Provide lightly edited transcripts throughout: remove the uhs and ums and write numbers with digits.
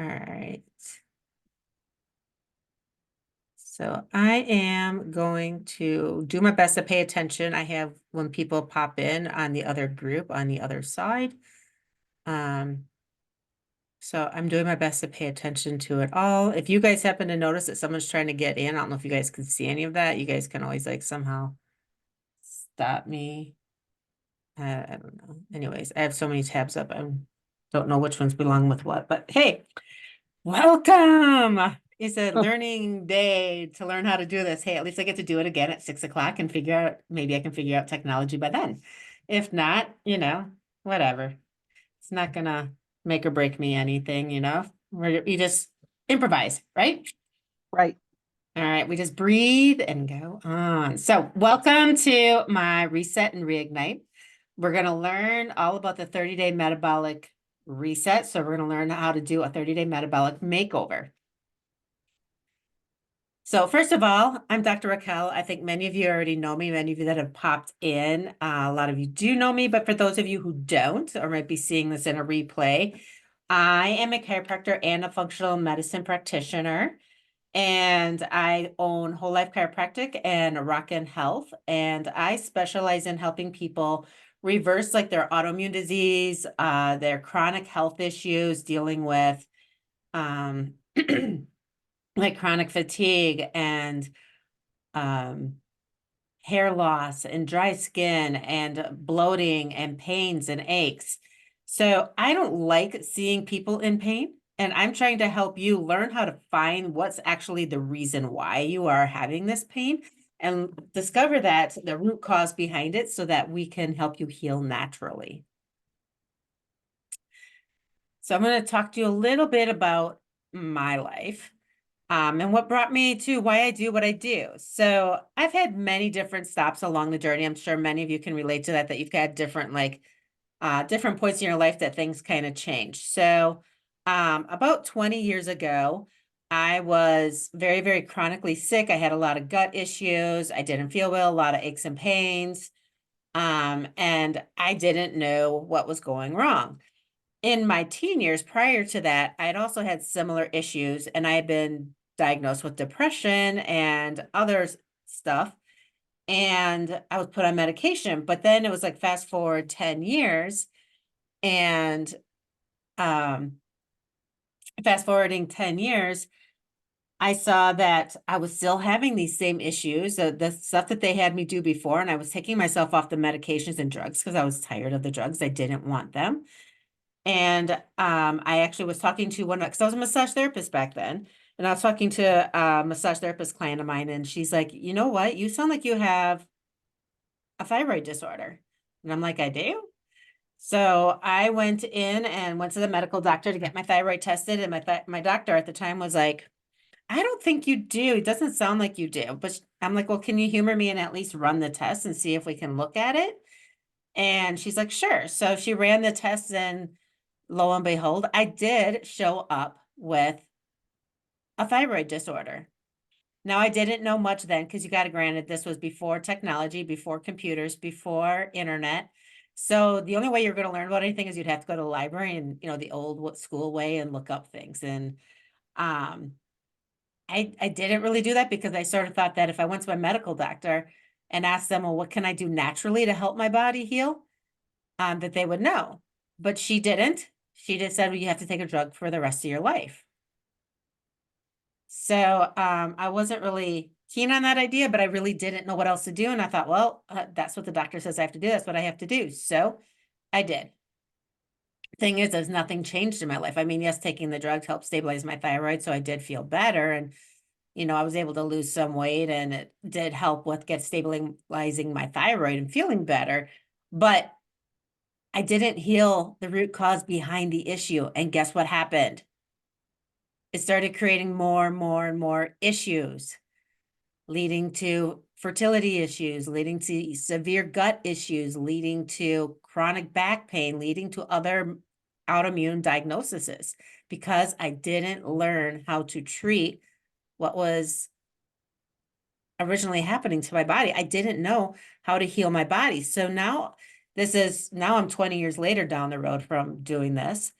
right. So I am going to do my best to pay attention. I have when people pop in on the other group on the other side. So I'm doing my best to pay attention to it all. If you guys happen to notice that someone's trying to get in, I don't know if you guys can see any of that. You guys can always like somehow stop me. I don't know. Anyways, I have so many tabs up. I don't know which ones belong with what, but hey, welcome. It's a learning day to learn how to do this. Hey, at least I get to do it again at 6 o'clock and figure out, maybe I can figure out technology by then. If not, whatever. It's not gonna make or break me anything, we just improvise, right? Right. All right, we just breathe and go on. So welcome to my Reset and Reignite. We're going to learn all about the 30-day metabolic reset. So we're going to learn how to do a 30-day metabolic makeover. So first of all, I'm Dr. Raquel. I think many of you already know me, many of you that have popped in. A lot of you do know me, but for those of you who don't, or might be seeing this in a replay, I am a chiropractor and a functional medicine practitioner. And I own Whole Life Chiropractic and ROCKYN Health. And I specialize in helping people reverse like their autoimmune disease, their chronic health issues, dealing with like chronic fatigue and hair loss and dry skin and bloating and pains and aches. So I don't like seeing people in pain. And I'm trying to help you learn how to find what's actually the reason why you are having this pain and discover that the root cause behind it so that we can help you heal naturally. So I'm going to talk to you a little bit about my life. And what brought me to why I do what I do. So I've had many different stops along the journey. I'm sure many of you can relate to that you've had different different points in your life that things kind of change. So about 20 years ago, I was very, very chronically sick. I had a lot of gut issues. I didn't feel well, a lot of aches and pains. And I didn't know what was going wrong. In my teen years prior to that, I'd also had similar issues, and I had been diagnosed with depression and other stuff. And I was put on medication, but then it was like fast forward 10 years and fast forwarding 10 years, I saw that I was still having these same issues, the stuff that they had me do before, and I was taking myself off the medications and drugs because I was tired of the drugs. I didn't want them. And I actually was talking to one, because I was a massage therapist back then, and I was talking to a massage therapist client of mine, and she's like, you know what? You sound like you have a thyroid disorder. And I'm like, I do? So I went in and went to the medical doctor to get my thyroid tested, and my doctor at the time was like, I don't think you do. It doesn't sound like you do. But I'm like, well, can you humor me and at least run the test and see if we can look at it? And she's like, sure. So she ran the test, and lo and behold, I did show up with a thyroid disorder. Now, I didn't know much then, because you got to granted, this was before technology, before computers, before internet. So the only way you're going to learn about anything is you'd have to go to the library and, the old school way and look up things. And I didn't really do that, because I sort of thought that if I went to my medical doctor and asked them, well, what can I do naturally to help my body heal? That they would know. But she didn't. She just said, well, you have to take a drug for the rest of your life. So I wasn't really keen on that idea, but I really didn't know what else to do. And I thought, well, that's what the doctor says I have to do. That's what I have to do. So I did. Thing is, nothing changed in my life. I mean, yes, taking the drug helped stabilize my thyroid, so I did feel better. And, I was able to lose some weight, and it did help with stabilizing my thyroid and feeling better. But I didn't heal the root cause behind the issue. And guess what happened? It started creating more and more and more issues, leading to fertility issues, leading to severe gut issues, leading to chronic back pain, leading to other autoimmune diagnoses, because I didn't learn how to treat what was originally happening to my body. I didn't know how to heal my body. So now I'm 20 years later down the road from doing this.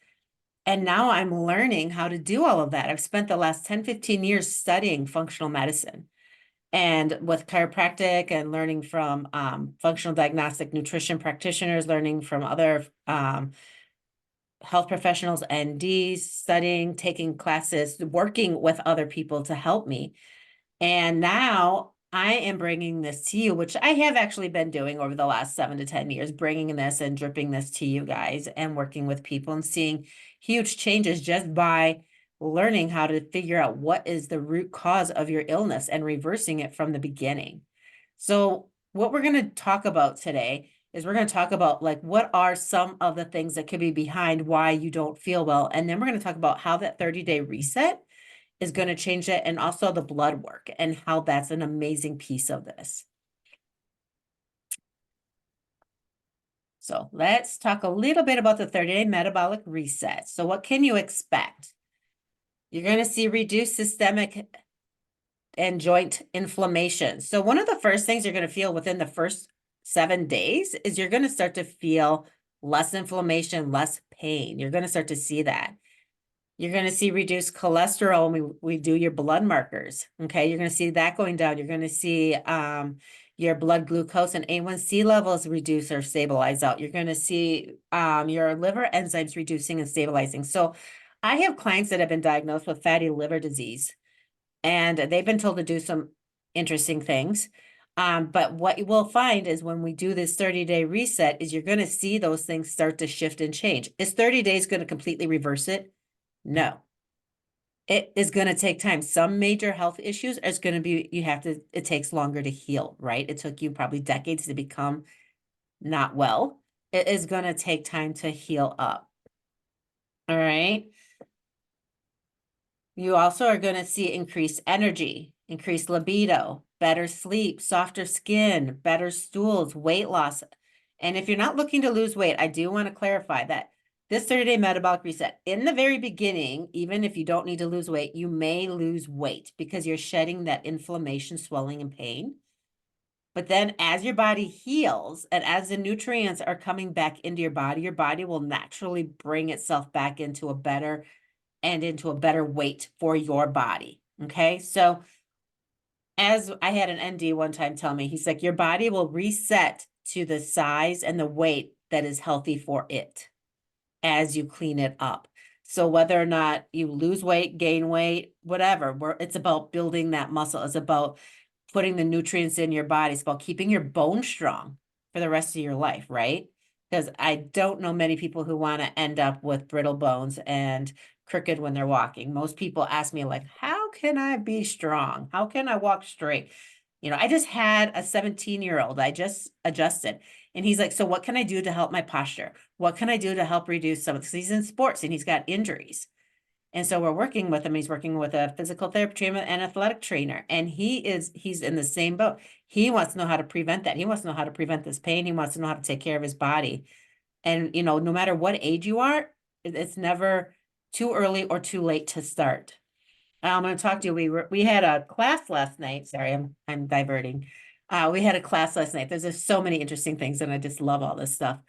And now I'm learning how to do all of that. I've spent the last 10, 15 years studying functional medicine and with chiropractic and learning from functional diagnostic nutrition practitioners, learning from other health professionals, NDs, studying, taking classes, working with other people to help me. And now I am bringing this to you, which I have actually been doing over the last 7 to 10 years, bringing this and dripping this to you guys and working with people and seeing huge changes just by learning how to figure out what is the root cause of your illness and reversing it from the beginning. So what we're going to talk about today is we're going to talk about like what are some of the things that could be behind why you don't feel well. And then we're going to talk about how that 30-day reset is going to change it, and also the blood work and how that's an amazing piece of this. So let's talk a little bit about the 30-day metabolic reset. So what can you expect? You're going to see reduced systemic and joint inflammation. So one of the first things you're going to feel within the first 7 days is you're going to start to feel less inflammation, less pain. You're going to start to see that. You're going to see reduced cholesterol when we do your blood markers. Okay, you're going to see that going down. You're going to see your blood glucose and A1C levels reduce or stabilize out. You're going to see your liver enzymes reducing and stabilizing. So I have clients that have been diagnosed with fatty liver disease, and they've been told to do some interesting things. But what you will find is when we do this 30-day reset is you're going to see those things start to shift and change. Is 30 days going to completely reverse it? No. It is going to take time. Some major health issues is going to be, it takes longer to heal, right? It took you probably decades to become not well. It is going to take time to heal up. All right. You also are going to see increased energy, increased libido, better sleep, softer skin, better stools, weight loss. And if you're not looking to lose weight, I do want to clarify that this 30-day metabolic reset, in the very beginning, even if you don't need to lose weight, you may lose weight because you're shedding that inflammation, swelling, and pain. But then as your body heals and as the nutrients are coming back into your body will naturally bring itself back into a better weight for your body. Okay. So as I had an ND one time tell me, he's like, your body will reset to the size and the weight that is healthy for it as you clean it up. So whether or not you lose weight, gain weight, whatever, it's about building that muscle. It's about putting the nutrients in your body. It's about keeping your bone strong for the rest of your life, right? Because I don't know many people who want to end up with brittle bones and crooked when they're walking. Most people ask me like, how can I be strong? How can I walk straight? I just had a 17-year-old, I just adjusted. And he's like, so what can I do to help my posture? What can I do to help reduce some of this? He's in sports and he's got injuries. And so we're working with him. He's working with a physical therapy trainer and athletic trainer. And he's in the same boat. He wants to know how to prevent that. He wants to know how to prevent this pain. He wants to know how to take care of his body. And, no matter what age you are, it's never too early or too late to start. I'm going to talk to you. We had a class last night. Sorry, I'm diverting. We had a class last night. There's just so many interesting things, and I just love all this stuff.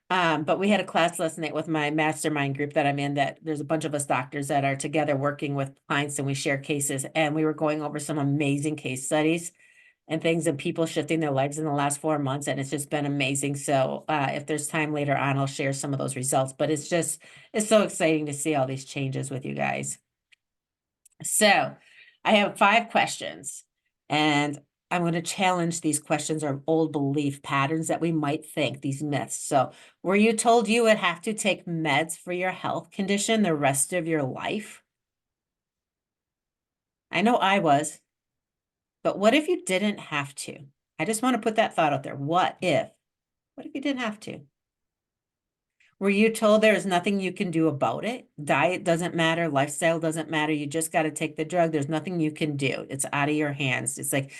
But we had a class last night with my mastermind group that I'm in, that there's a bunch of us doctors that are together working with clients, and we share cases, and we were going over some amazing case studies and things of people shifting their legs in the last 4 months. And it's just been amazing. So if there's time later on, I'll share some of those results, but it's so exciting to see all these changes with you guys. So I have 5 questions, and I'm going to challenge these questions or old belief patterns that we might think, these myths. So were you told you would have to take meds for your health condition the rest of your life? I know I was, but what if you didn't have to? I just want to put that thought out there. What if you didn't have to? Were you told there is nothing you can do about it? Diet doesn't matter. Lifestyle doesn't matter. You just got to take the drug. There's nothing you can do. It's out of your hands. It's like,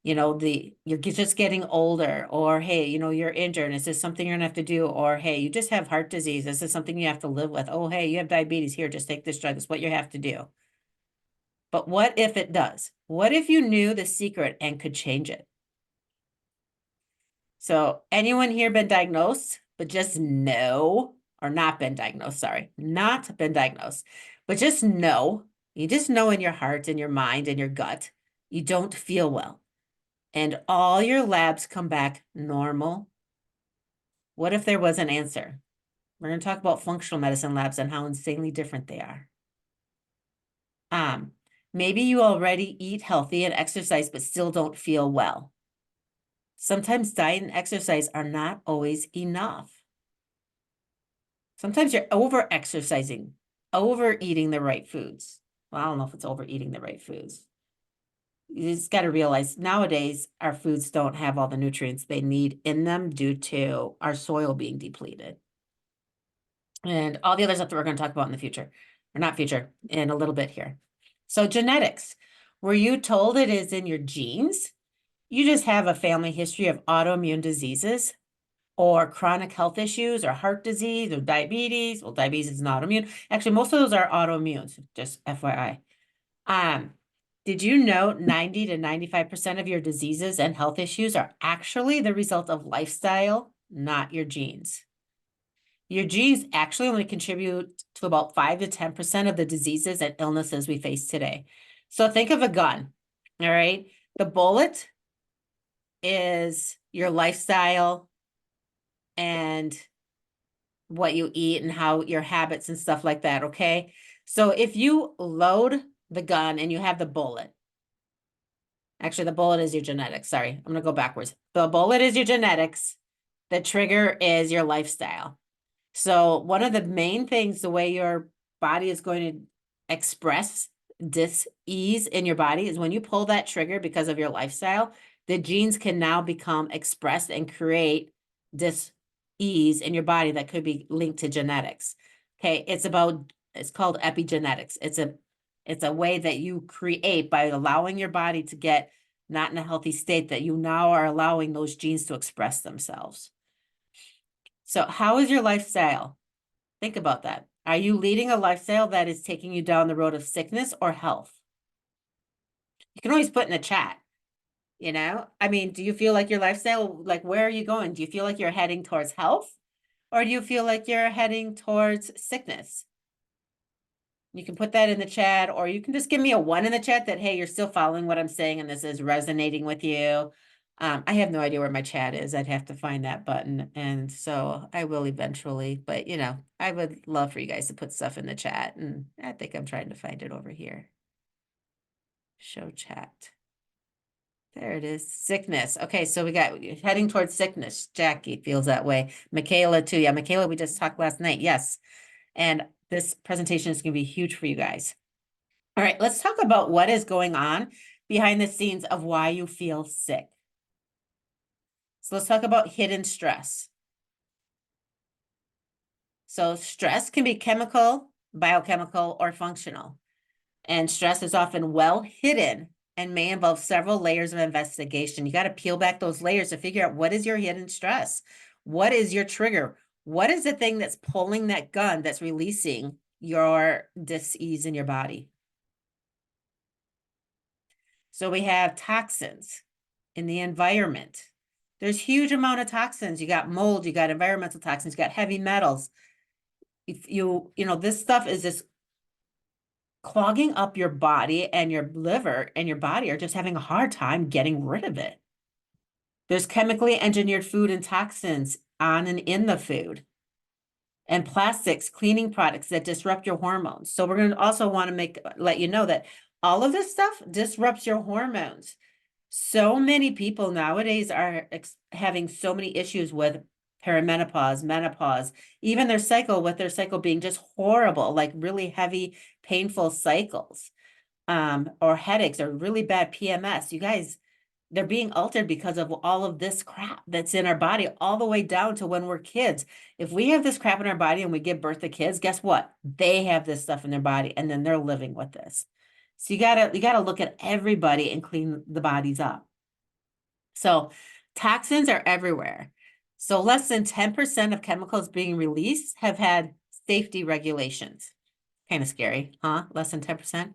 you're just getting older, or, hey, you're injured. Is this something you're gonna have to do? Or, hey, you just have heart disease. This is something you have to live with. Oh, hey, you have diabetes. Here, just take this drug. It's what you have to do. But what if it does? What if you knew the secret and could change it? So anyone here been diagnosed, but just know or not been diagnosed, sorry, not been diagnosed, but just know, you just know in your heart and your mind and your gut, you don't feel well. And all your labs come back normal. What if there was an answer? We're going to talk about functional medicine labs and how insanely different they are. Maybe you already eat healthy and exercise, but still don't feel well. Sometimes diet and exercise are not always enough. Sometimes you're over-exercising, overeating the right foods. Well, I don't know if it's overeating the right foods. You just got to realize nowadays our foods don't have all the nutrients they need in them due to our soil being depleted. And all the other stuff that we're going to talk about in the future, or not future, in a little bit here. So genetics, were you told it is in your genes? You just have a family history of autoimmune diseases or chronic health issues or heart disease or diabetes. Well, diabetes is not autoimmune. Actually, most of those are autoimmune, just FYI. Did you know 90 to 95% of your diseases and health issues are actually the result of lifestyle, not your genes? Your genes actually only contribute to about 5 to 10% of the diseases and illnesses we face today. So think of a gun, all right? The bullet is your lifestyle and what you eat and how your habits and stuff like that, okay? So if you load the gun and you have the bullet, actually the bullet is your genetics, sorry, I'm gonna go backwards. The bullet is your genetics, the trigger is your lifestyle. So one of the main things, the way your body is going to express dis-ease in your body is when you pull that trigger because of your lifestyle, the genes can now become expressed and create dis-ease in your body that could be linked to genetics. Okay, it's called epigenetics. It's a way that you create by allowing your body to get not in a healthy state, that you now are allowing those genes to express themselves. So how is your lifestyle? Think about that. Are you leading a lifestyle that is taking you down the road of sickness or health? You can always put in the chat, you know? I mean, do you feel like your lifestyle, like where are you going? Do you feel like you're heading towards health? Or do you feel like you're heading towards sickness? You can put that in the chat, or you can just give me a 1 in the chat that, hey, you're still following what I'm saying and this is resonating with you. I have no idea where my chat is. I'd have to find that button. And so I will eventually, but you know, I would love for you guys to put stuff in the chat. And I think I'm trying to find it over here. Show chat. There it is. Sickness. Okay, so we got heading towards sickness. Jackie feels that way. Michaela too. Yeah, Michaela, we just talked last night. Yes. And this presentation is going to be huge for you guys. All right, let's talk about what is going on behind the scenes of why you feel sick. So let's talk about hidden stress. So stress can be chemical, biochemical, or functional. And stress is often well hidden and may involve several layers of investigation. You got to peel back those layers to figure out what is your hidden stress? What is your trigger? What is the thing that's pulling that gun that's releasing your dis-ease in your body? So we have toxins in the environment. There's huge amount of toxins. You got mold, you got environmental toxins, you got heavy metals. If you know, this stuff is just clogging up your body, and your liver and your body are just having a hard time getting rid of it. There's chemically engineered food and toxins on and in the food, and plastics, cleaning products that disrupt your hormones. So we're going to also want to let you know that all of this stuff disrupts your hormones. So many people nowadays are having so many issues with perimenopause, menopause, even their cycle, with their cycle being just horrible, like really heavy, painful cycles, or headaches, or really bad PMS. You guys, they're being altered because of all of this crap that's in our body, all the way down to when we're kids. If we have this crap in our body and we give birth to kids, guess what? They have this stuff in their body, and then they're living with this. So you gotta look at everybody and clean the bodies up. So toxins are everywhere. So less than 10% of chemicals being released have had safety regulations. Kind of scary, huh? Less than 10%.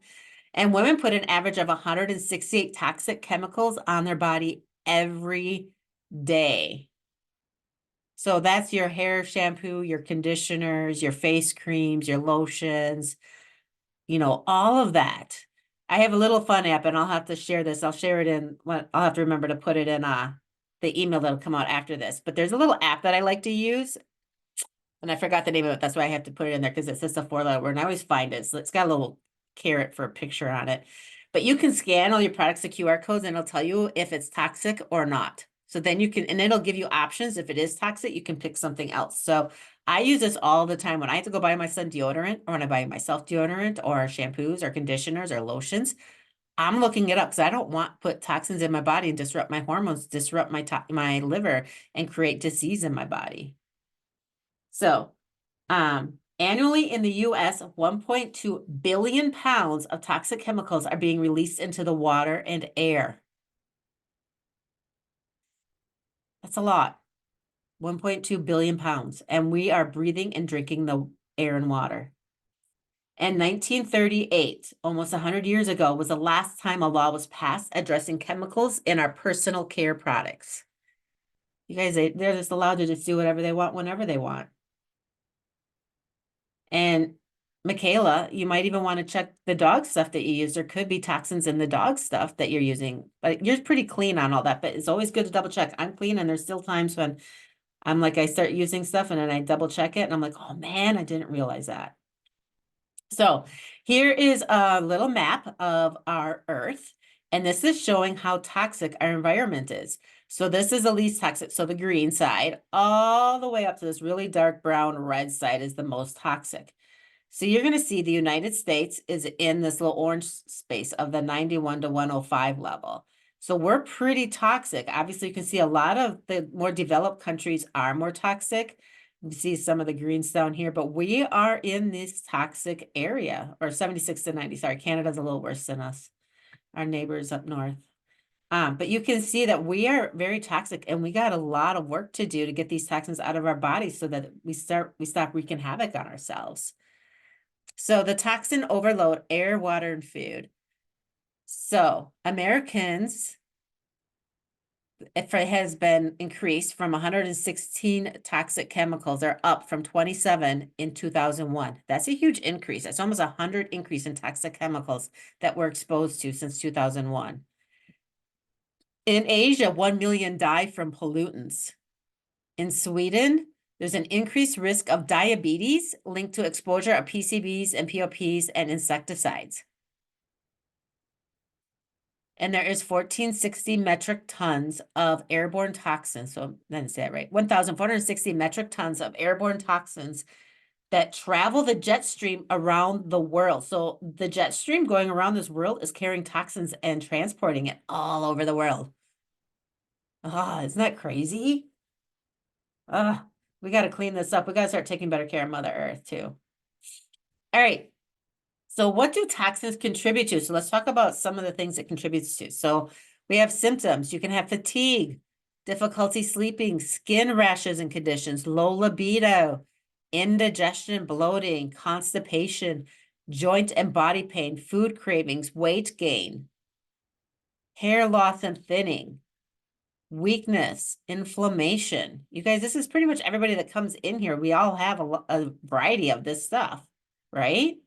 And women put an average of 168 toxic chemicals on their body every day. So that's your hair shampoo, your conditioners, your face creams, your lotions, all of that. I have a little fun app and I'll have to share this. I'll share it I'll have to remember to put it in the email that'll come out after this. But there's a little app that I like to use and I forgot the name of it. That's why I have to put it in there because it's just a 4-letter word and I always find it. So it's got a little carrot for a picture on it. But you can scan all your products to QR codes and it'll tell you if it's toxic or not. So then and it'll give you options. If it is toxic, you can pick something else. So I use this all the time when I have to go buy my son deodorant or when I buy myself deodorant or shampoos or conditioners or lotions. I'm looking it up because I don't want to put toxins in my body and disrupt my hormones, disrupt my liver and create disease in my body. So annually in the US, 1.2 billion pounds of toxic chemicals are being released into the water and air. That's a lot. 1.2 billion pounds. And we are breathing and drinking the air and water. And 1938, almost 100 years ago, was the last time a law was passed addressing chemicals in our personal care products. You guys, they're just allowed to just do whatever they want whenever they want. And Michaela, you might even want to check the dog stuff that you use. There could be toxins in the dog stuff that you're using, but you're pretty clean on all that. But it's always good to double check. I'm clean, and there's still times when I'm like, I start using stuff and then I double check it and I'm like, oh man, I didn't realize that. So here is a little map of our Earth, and this is showing how toxic our environment is. So this is the least toxic. So the green side, all the way up to this really dark brown red side is the most toxic. So you're going to see the United States is in this little orange space of the 91 to 105 level. So we're pretty toxic. Obviously, you can see a lot of the more developed countries are more toxic. You see some of the greens down here, but we are in this toxic area, or 76 to 90. Sorry, Canada's a little worse than us, our neighbors up north. But you can see that we are very toxic and we got a lot of work to do to get these toxins out of our bodies so that we stop wreaking havoc on ourselves. So the toxin overload, air, water, and food. So Americans, it has been increased from 116 toxic chemicals. They're up from 27 in 2001. That's a huge increase. That's almost 100 increase in toxic chemicals that we're exposed to since 2001. In Asia, 1 million die from pollutants. In Sweden, there's an increased risk of diabetes linked to exposure of PCBs and POPs and insecticides. And there is 1,460 metric tons of airborne toxins. So I didn't say that right. 1,460 metric tons of airborne toxins that travel the jet stream around the world. So the jet stream going around this world is carrying toxins and transporting it all over the world. Ah, isn't that crazy? We got to clean this up. We got to start taking better care of Mother Earth too. All right. So what do toxins contribute to? So let's talk about some of the things it contributes to. So we have symptoms. You can have fatigue, difficulty sleeping, skin rashes and conditions, low libido, indigestion, bloating, constipation, joint and body pain, food cravings, weight gain, hair loss and thinning, weakness, inflammation. You guys, this is pretty much everybody that comes in here. We all have a variety of this stuff, right?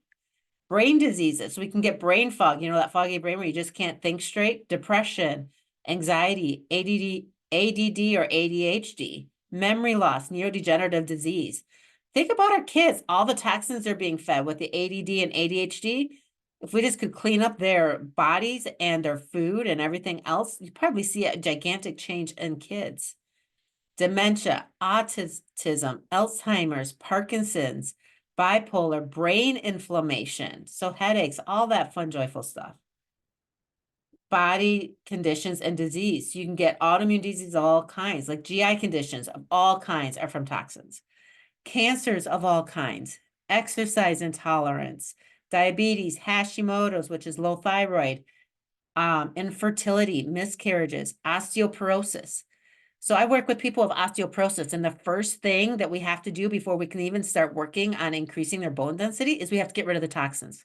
Brain diseases. So we can get brain fog, that foggy brain where you just can't think straight, depression, anxiety, ADD or ADHD, memory loss, neurodegenerative disease. Think about our kids, all the toxins they're being fed with the ADD and ADHD. If we just could clean up their bodies and their food and everything else, you'd probably see a gigantic change in kids. Dementia, autism, Alzheimer's, Parkinson's, bipolar, brain inflammation, so headaches, all that fun, joyful stuff. Body conditions and disease. You can get autoimmune diseases of all kinds, like GI conditions of all kinds are from toxins. Cancers of all kinds, exercise intolerance, diabetes, Hashimoto's, which is low thyroid, infertility, miscarriages, osteoporosis. So I work with people with osteoporosis, and the first thing that we have to do before we can even start working on increasing their bone density is we have to get rid of the toxins.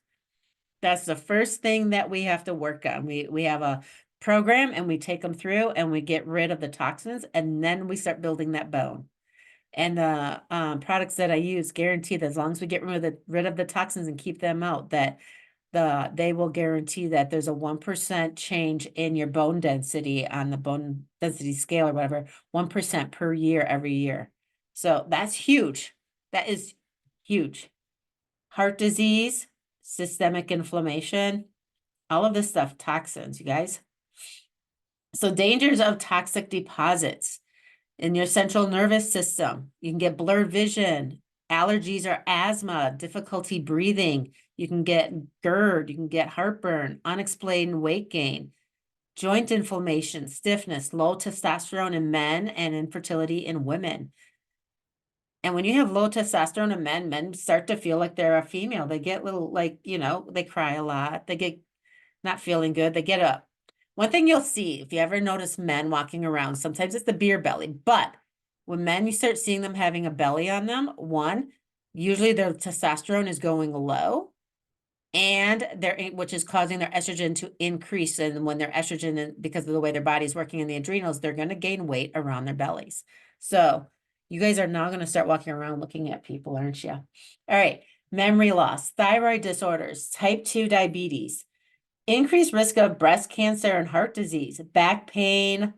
That's the first thing that we have to work on. We have a program and we take them through and we get rid of the toxins and then we start building that bone. And the products that I use guarantee that as long as we get rid of the toxins and keep them out, that they will guarantee that there's a 1% change in your bone density on the bone density scale or whatever, 1% per year every year. So that's huge. That is huge. Heart disease, systemic inflammation, all of this stuff, toxins, you guys. So dangers of toxic deposits in your central nervous system. You can get blurred vision, allergies or asthma, difficulty breathing. You can get GERD, you can get heartburn, unexplained weight gain, joint inflammation, stiffness, low testosterone in men, and infertility in women. And when you have low testosterone in men, men start to feel like they're a female. They get little, like, you know, they cry a lot. They get not feeling good. They get up. One thing you'll see, if you ever notice men walking around, sometimes it's the beer belly, but when men, you start seeing them having a belly on them, one, usually their testosterone is going low, and which is causing their estrogen to increase. And when their estrogen, because of the way their body's working in the adrenals, they're going to gain weight around their bellies. So you guys are now going to start walking around looking at people, aren't you? All right. Memory loss, thyroid disorders, type 2 diabetes, increased risk of breast cancer and heart disease, back pain,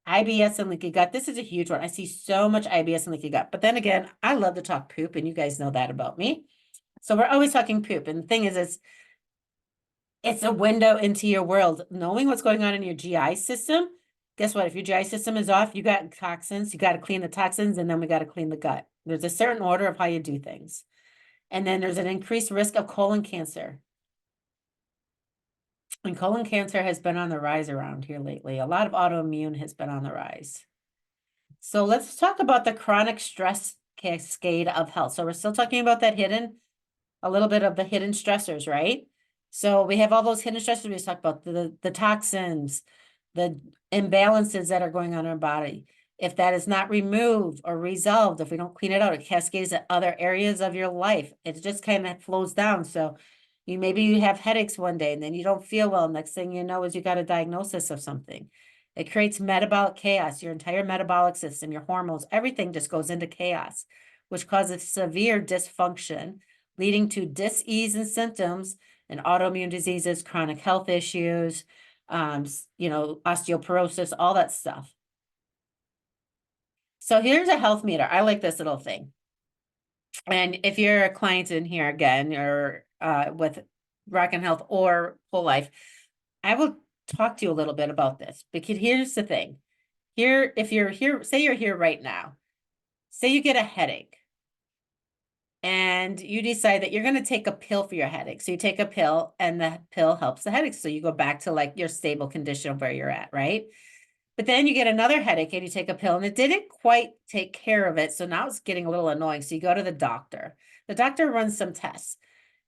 IBS and leaky gut. This is a huge one. I see so much IBS and leaky gut. But then again, I love to talk poop, and you guys know that about me. So we're always talking poop. And the thing is, it's a window into your world. Knowing what's going on in your GI system, guess what? If your GI system is off, you got toxins. You got to clean the toxins, and then we got to clean the gut. There's a certain order of how you do things. And then there's an increased risk of colon cancer. And colon cancer has been on the rise around here lately. A lot of autoimmune has been on the rise. So let's talk about the chronic stress cascade of health. So we're still talking about that a little bit of the hidden stressors, right? So we have all those hidden stressors. We talked about the toxins, the imbalances that are going on in our body. If that is not removed or resolved, if we don't clean it out, it cascades to other areas of your life. It just kind of flows down. So maybe you have headaches one day and then you don't feel well. Next thing you know is you got a diagnosis of something. It creates metabolic chaos. Your entire metabolic system, your hormones, everything just goes into chaos, which causes severe dysfunction, leading to dis-ease and symptoms and autoimmune diseases, chronic health issues, osteoporosis, all that stuff. So here's a health meter. I like this little thing. And if you're a client in here again, or with ROCKYN Health or Whole Life, I will talk to you a little bit about this. Because here's the thing. Here, if you're here, say you're here right now, say you get a headache, and you decide that you're going to take a pill for your headache. So you take a pill, and the pill helps the headache. So you go back to like your stable condition of where you're at, right? But then you get another headache and you take a pill and it didn't quite take care of it. So now it's getting a little annoying. So you go to the doctor. The doctor runs some tests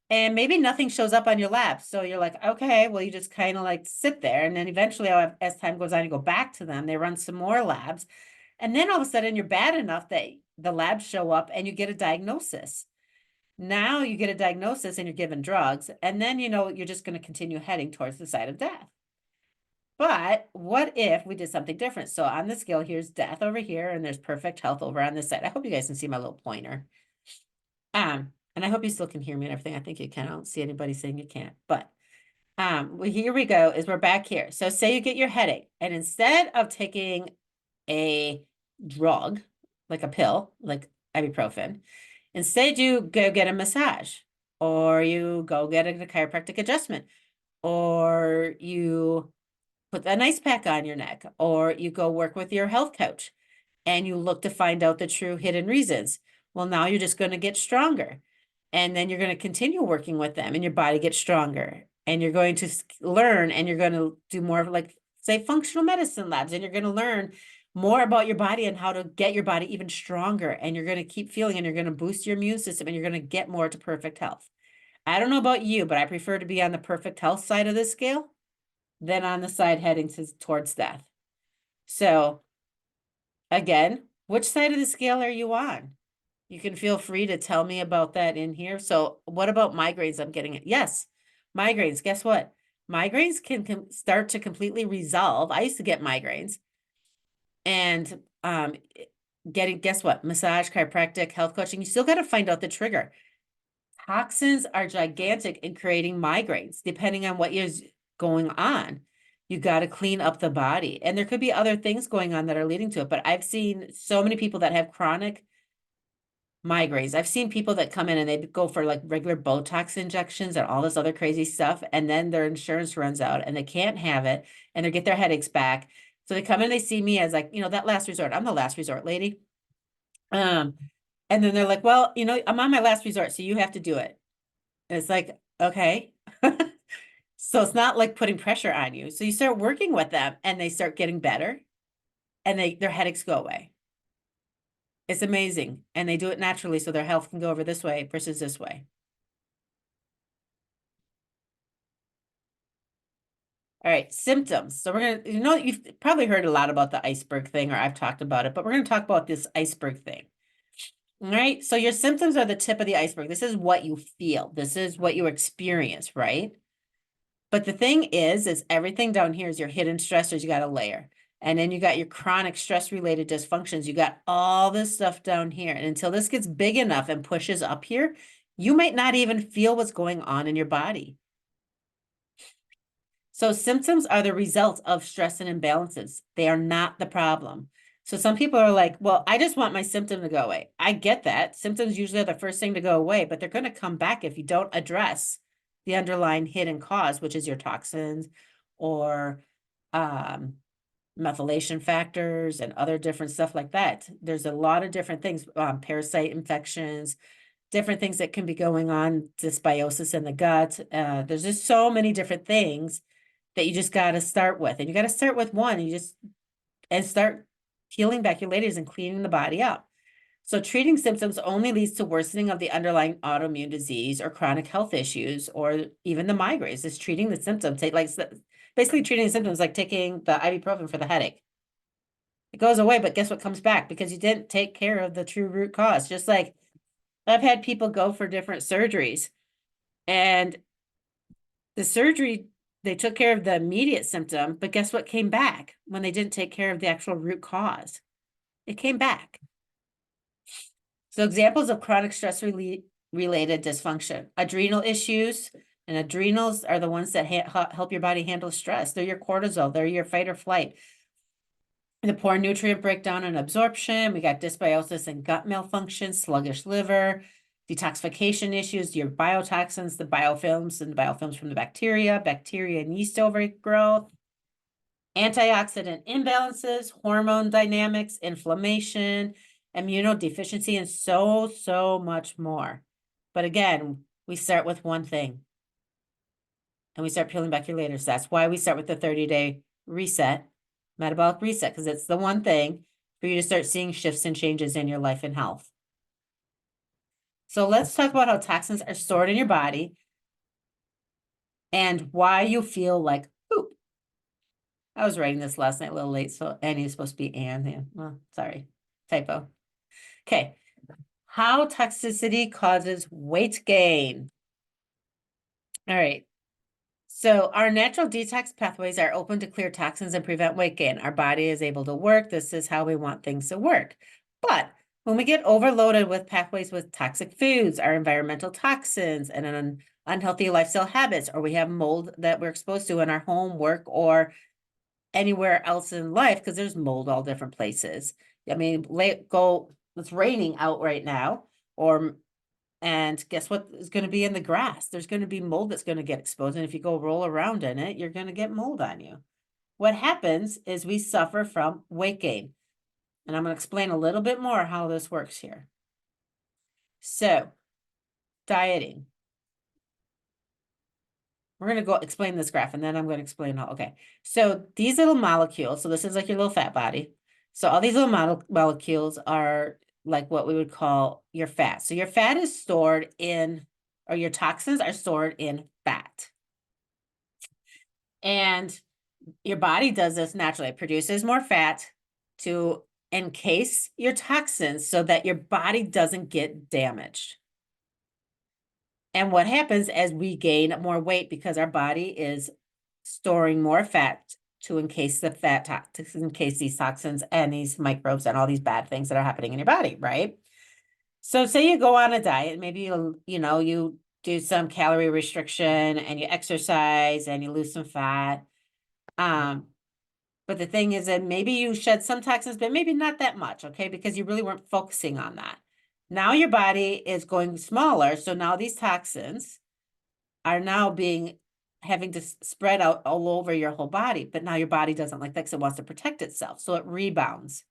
and maybe nothing shows up on your lab. So you're like, okay, well, you just kind of like sit there. And then eventually, as time goes on, you go back to them. They run some more labs. And then all of a sudden you're bad enough that the labs show up and you get a diagnosis. Now you get a diagnosis and you're given drugs. And then, you're just going to continue heading towards the side of death. But what if we did something different? So on the scale, here's death over here, and there's perfect health over on this side. I hope you guys can see my little pointer. And I hope you still can hear me and everything. I think you can. I don't see anybody saying you can't. But here we go, is we're back here. So say you get your headache, and instead of taking a drug, like a pill, like ibuprofen, instead you go get a massage, or you go get a chiropractic adjustment, or you put an ice pack on your neck, or you go work with your health coach and you look to find out the true hidden reasons. Well, now you're just going to get stronger, and then you're going to continue working with them, and your body gets stronger, and you're going to learn, and you're going to do more of, like, say, functional medicine labs, and you're going to learn more about your body and how to get your body even stronger, and you're going to keep feeling, and you're going to boost your immune system, and you're going to get more to perfect health. I don't know about you, but I prefer to be on the perfect health side of this scale than on the side heading towards death. So again, which side of the scale are you on? You can feel free to tell me about that in here. So what about migraines? I'm getting it. Yes, migraines. Guess what? Migraines can start to completely resolve. I used to get migraines, and getting, guess what? Massage, chiropractic, health coaching, you still got to find out the trigger. Toxins are gigantic in creating migraines, depending on what is going on. You got to clean up the body. And there could be other things going on that are leading to it. But I've seen so many people that have chronic migraines. I've seen people that come in and they go for like regular Botox injections and all this other crazy stuff. And then their insurance runs out and they can't have it and they get their headaches back. So they come in, they see me as like, that last resort. I'm the last resort lady. And then they're like, well, I'm on my last resort, so you have to do it. And it's like, okay. So it's not like putting pressure on you. So you start working with them and they start getting better and their headaches go away. It's amazing. And they do it naturally so their health can go over this way versus this way. All right, symptoms. So we're going to, you've probably heard a lot about the iceberg thing, or I've talked about it, but we're going to talk about this iceberg thing. All right, so your symptoms are the tip of the iceberg. This is what you feel. This is what you experience, right? But the thing is everything down here is your hidden stressors you got to layer. And then you got your chronic stress-related dysfunctions. You got all this stuff down here. And until this gets big enough and pushes up here, you might not even feel what's going on in your body. So symptoms are the result of stress and imbalances. They are not the problem. So some people are like, well, I just want my symptom to go away. I get that. Symptoms usually are the first thing to go away, but they're going to come back if you don't address the underlying hidden cause, which is your toxins or methylation factors and other different stuff like that. There's a lot of different things, parasite infections, different things that can be going on, dysbiosis in the gut. There's just so many different things that you just got to start with. And you got to start with one. And start peeling back your layers and cleaning the body up. So treating symptoms only leads to worsening of the underlying autoimmune disease or chronic health issues, or even the migraines. Is treating the symptoms. Basically treating the symptoms like taking the ibuprofen for the headache. It goes away, but guess what comes back? Because you didn't take care of the true root cause. Just like I've had people go for different surgeries, and the surgery, they took care of the immediate symptom, but guess what came back when they didn't take care of the actual root cause? It came back. So examples of chronic stress related dysfunction, adrenal issues, and adrenals are the ones that help your body handle stress. They're your cortisol, they're your fight or flight. The poor nutrient breakdown and absorption, we got dysbiosis and gut malfunction, sluggish liver, detoxification issues, your biotoxins, the biofilms and the biofilms from the bacteria and yeast overgrowth, antioxidant imbalances, hormone dynamics, inflammation, immunodeficiency, and so much more. But again, we start with one thing. And we start peeling back your layers. That's why we start with the 30-day reset, metabolic reset, because it's the one thing for you to start seeing shifts and changes in your life and health. So let's talk about how toxins are stored in your body and why you feel like poop. I was writing this last night a little late, so Annie is supposed to be Anne. Yeah. Well, sorry, typo. Okay, how toxicity causes weight gain. All right. So our natural detox pathways are open to clear toxins and prevent weight gain. Our body is able to work. This is how we want things to work. But when we get overloaded with pathways with toxic foods, our environmental toxins, and unhealthy lifestyle habits, or we have mold that we're exposed to in our home, work, or anywhere else in life, because there's mold all different places. I mean, it's raining out right now, and guess what is going to be in the grass? There's going to be mold that's going to get exposed. And if you go roll around in it, you're going to get mold on you. What happens is we suffer from weight gain. And I'm going to explain a little bit more how this works here. So, dieting. We're going to go explain this graph, and then I'm going to explain how. Okay. So these little molecules, so this is like your little fat body. So all these little molecules are like what we would call your fat. So your fat is stored in, or your toxins are stored in fat. And your body does this naturally. It produces more fat to encase your toxins so that your body doesn't get damaged. And what happens as we gain more weight because our body is storing more fat to encase the fat toxins, encase these toxins and these microbes and all these bad things that are happening in your body, right? So say you go on a diet, maybe you do some calorie restriction and you exercise and you lose some fat. But the thing is that maybe you shed some toxins, but maybe not that much, okay? Because you really weren't focusing on that. Now your body is going smaller, so now these toxins are now having to spread out all over your whole body, but now your body doesn't like that because it wants to protect itself, so it rebounds.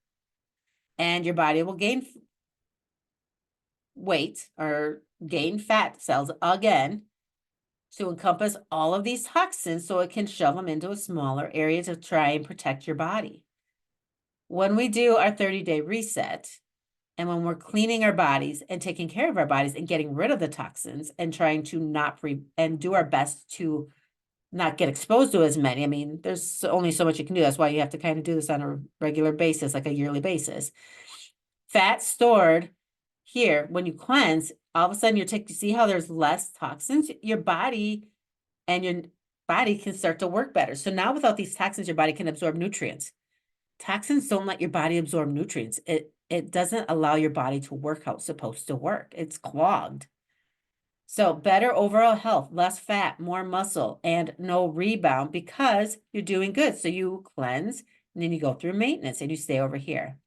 And your body will gain weight or gain fat cells again to encompass all of these toxins so it can shove them into a smaller area to try and protect your body. When we do our 30-day reset, and when we're cleaning our bodies and taking care of our bodies and getting rid of the toxins and trying to and do our best to not get exposed to as many. I mean, there's only so much you can do. That's why you have to kind of do this on a regular basis, like a yearly basis. Fat stored here, when you cleanse, all of a sudden you see how there's less toxins? Your body can start to work better. So now without these toxins, your body can absorb nutrients. Toxins don't let your body absorb nutrients. It doesn't allow your body to work how it's supposed to work. It's clogged. So better overall health, less fat, more muscle, and no rebound because you're doing good. So you cleanse, and then you go through maintenance, and you stay over here.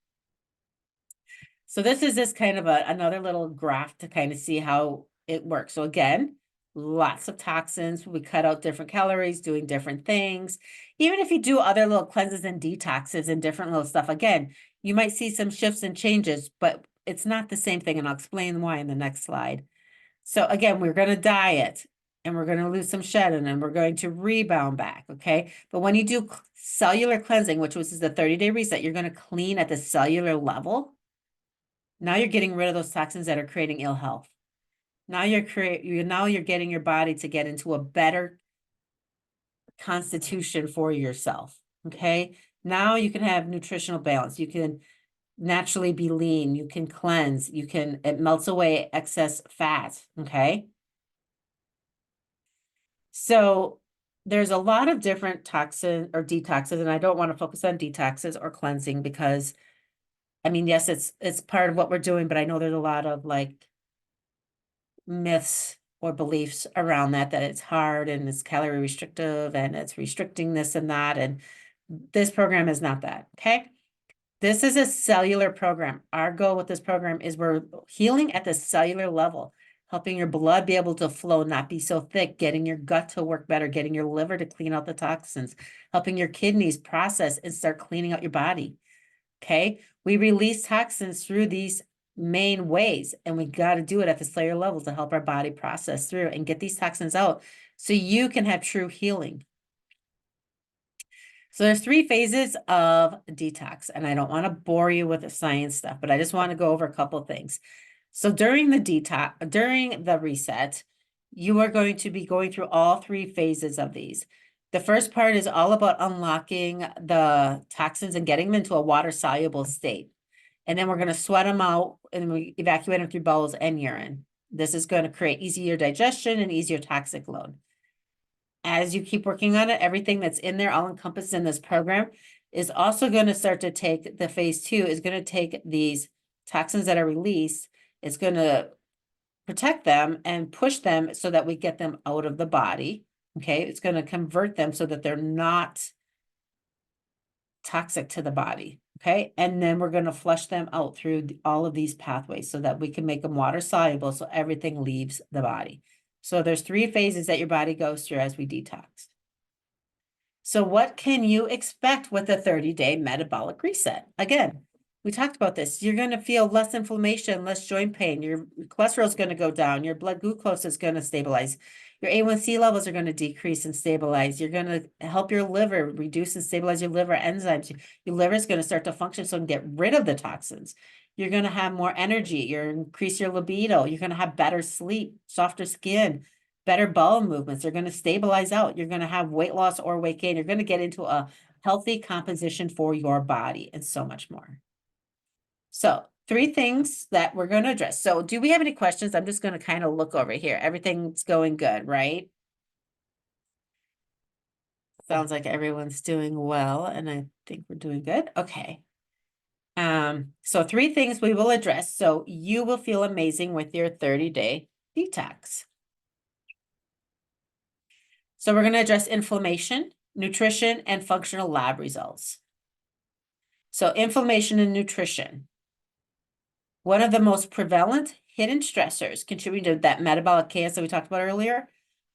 So this is just kind of another little graph to kind of see how it works. So again, lots of toxins. We cut out different calories, doing different things. Even if you do other little cleanses and detoxes and different little stuff, again, you might see some shifts and changes, but it's not the same thing. And I'll explain why in the next slide. So again, we're going to diet and we're going to lose some shedding and we're going to rebound back, okay? But when you do cellular cleansing, which was the 30-day reset, you're going to clean at the cellular level. Now you're getting rid of those toxins that are creating ill health. Now you're getting your body to get into a better constitution for yourself, okay? Now you can have nutritional balance. You can naturally be lean. You can cleanse. It melts away excess fat, okay? So there's a lot of different toxin or detoxes, and I don't want to focus on detoxes or cleansing because, I mean, yes, it's part of what we're doing, but I know there's a lot of like myths or beliefs around that it's hard and it's calorie restrictive and it's restricting this and that. And this program is not that, okay? This is a cellular program. Our goal with this program is we're healing at the cellular level, helping your blood be able to flow, not be so thick, getting your gut to work better, getting your liver to clean out the toxins, helping your kidneys process and start cleaning out your body, okay? We release toxins through these main ways, and we got to do it at the cellular level to help our body process through and get these toxins out so you can have true healing. So there's 3 phases of detox, and I don't want to bore you with the science stuff, but I just want to go over a couple of things. So during the reset, you are going to be going through all 3 phases of these. The first part is all about unlocking the toxins and getting them into a water-soluble state. And then we're going to sweat them out and we evacuate them through bowels and urine. This is going to create easier digestion and easier toxic load. As you keep working on it, everything that's in there, all encompassed in this program, is also going to start to take the phase 2, is going to take these toxins that are released, it's going to protect them and push them so that we get them out of the body. Okay, it's going to convert them so that they're not toxic to the body. Okay, and then we're going to flush them out through all of these pathways so that we can make them water soluble so everything leaves the body. So there's 3 phases that your body goes through as we detox. So what can you expect with a 30-day metabolic reset? Again, we talked about this. You're going to feel less inflammation, less joint pain. Your cholesterol is going to go down. Your blood glucose is going to stabilize. Your A1C levels are going to decrease and stabilize. You're going to help your liver reduce and stabilize your liver enzymes. Your liver is going to start to function so it can get rid of the toxins. You're going to have more energy. You're increase your libido. You're going to have better sleep, softer skin, better bowel movements. They're going to stabilize out. You're going to have weight loss or weight gain. You're going to get into a healthy composition for your body and so much more. So 3 things that we're going to address. So do we have any questions? I'm just going to kind of look over here. Everything's going good, right? Sounds like everyone's doing well, and I think we're doing good. Okay. So 3 things we will address, so you will feel amazing with your 30-day detox. So we're going to address inflammation, nutrition, and functional lab results. So inflammation and nutrition. One of the most prevalent hidden stressors contributing to that metabolic chaos that we talked about earlier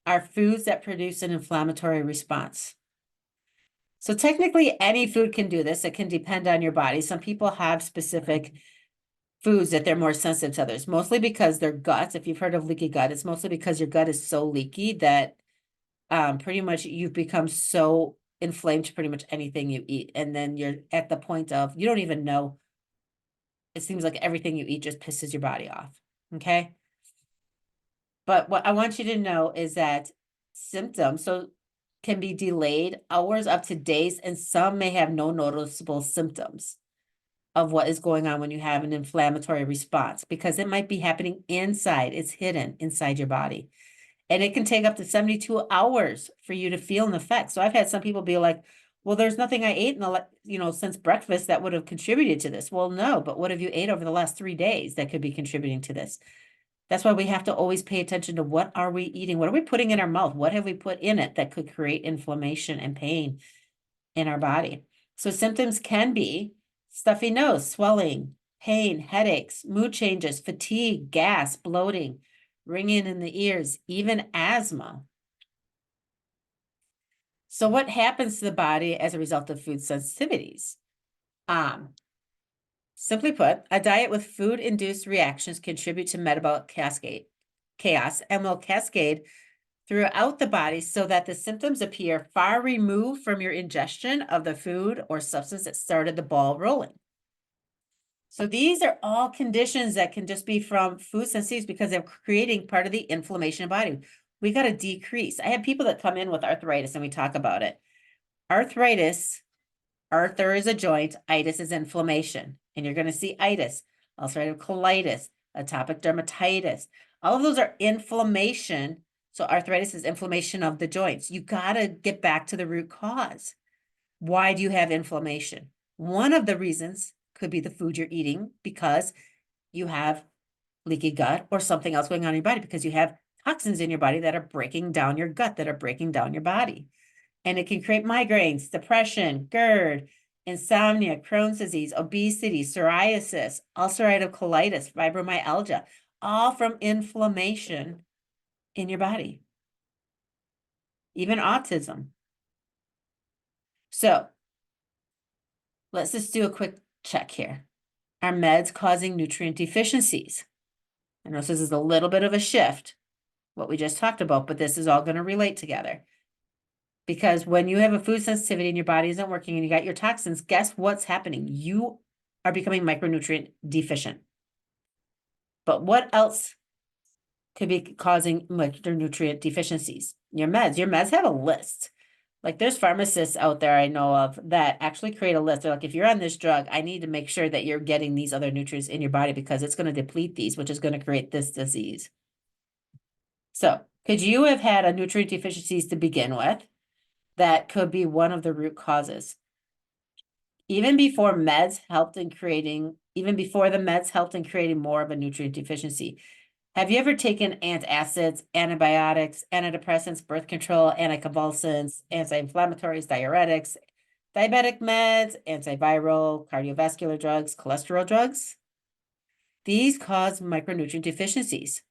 are foods that produce an inflammatory response. So technically, any food can do this. It can depend on your body. Some people have specific foods that they're more sensitive to others, mostly because their guts, if you've heard of leaky gut, it's mostly because your gut is so leaky that pretty much you've become so inflamed to pretty much anything you eat. And then you're at the point of, you don't even know. It seems like everything you eat just pisses your body off. Okay. But what I want you to know is that symptoms can be delayed hours up to days, and some may have no noticeable symptoms of what is going on when you have an inflammatory response, because it might be happening inside. It's hidden inside your body. And it can take up to 72 hours for you to feel an effect. So I've had some people be like, well, there's nothing I ate in the, since breakfast that would have contributed to this. Well, no, but what have you ate over the last 3 days that could be contributing to this? That's why we have to always pay attention to what are we eating? What are we putting in our mouth? What have we put in it that could create inflammation and pain in our body? So symptoms can be stuffy nose, swelling, pain, headaches, mood changes, fatigue, gas, bloating, ringing in the ears, even asthma. So what happens to the body as a result of food sensitivities? Simply put, a diet with food-induced reactions contribute to metabolic chaos and will cascade throughout the body so that the symptoms appear far removed from your ingestion of the food or substance that started the ball rolling. So these are all conditions that can just be from food sensitivities because they're creating part of the inflammation of the body. We got to decrease. I have people that come in with arthritis and we talk about it. Arthritis, arthur is a joint, itis is inflammation. And you're going to see itis, ulcerative colitis, atopic dermatitis. All of those are inflammation. So arthritis is inflammation of the joints. You got to get back to the root cause. Why do you have inflammation? One of the reasons could be the food you're eating because you have leaky gut or something else going on in your body because you have toxins in your body that are breaking down your gut, that are breaking down your body. And it can create migraines, depression, GERD, insomnia, Crohn's disease, obesity, psoriasis, ulcerative colitis, fibromyalgia, all from inflammation in your body. Even autism. So let's just do a quick check here. Are meds causing nutrient deficiencies? I know this is a little bit of a shift, what we just talked about, but this is all going to relate together. Because when you have a food sensitivity and your body isn't working and you got your toxins, guess what's happening? You are becoming micronutrient deficient. But what else could be causing micronutrient deficiencies? Your meds have a list. Like there's pharmacists out there I know of that actually create a list. They're like, if you're on this drug, I need to make sure that you're getting these other nutrients in your body because it's going to deplete these, which is going to create this disease. So could you have had a nutrient deficiencies to begin with? That could be one of the root causes. Even before the meds helped in creating more of a nutrient deficiency. Have you ever taken antacids, antibiotics, antidepressants, birth control, anticonvulsants, anti-inflammatories, diuretics, diabetic meds, antiviral, cardiovascular drugs, cholesterol drugs? These cause micronutrient deficiencies.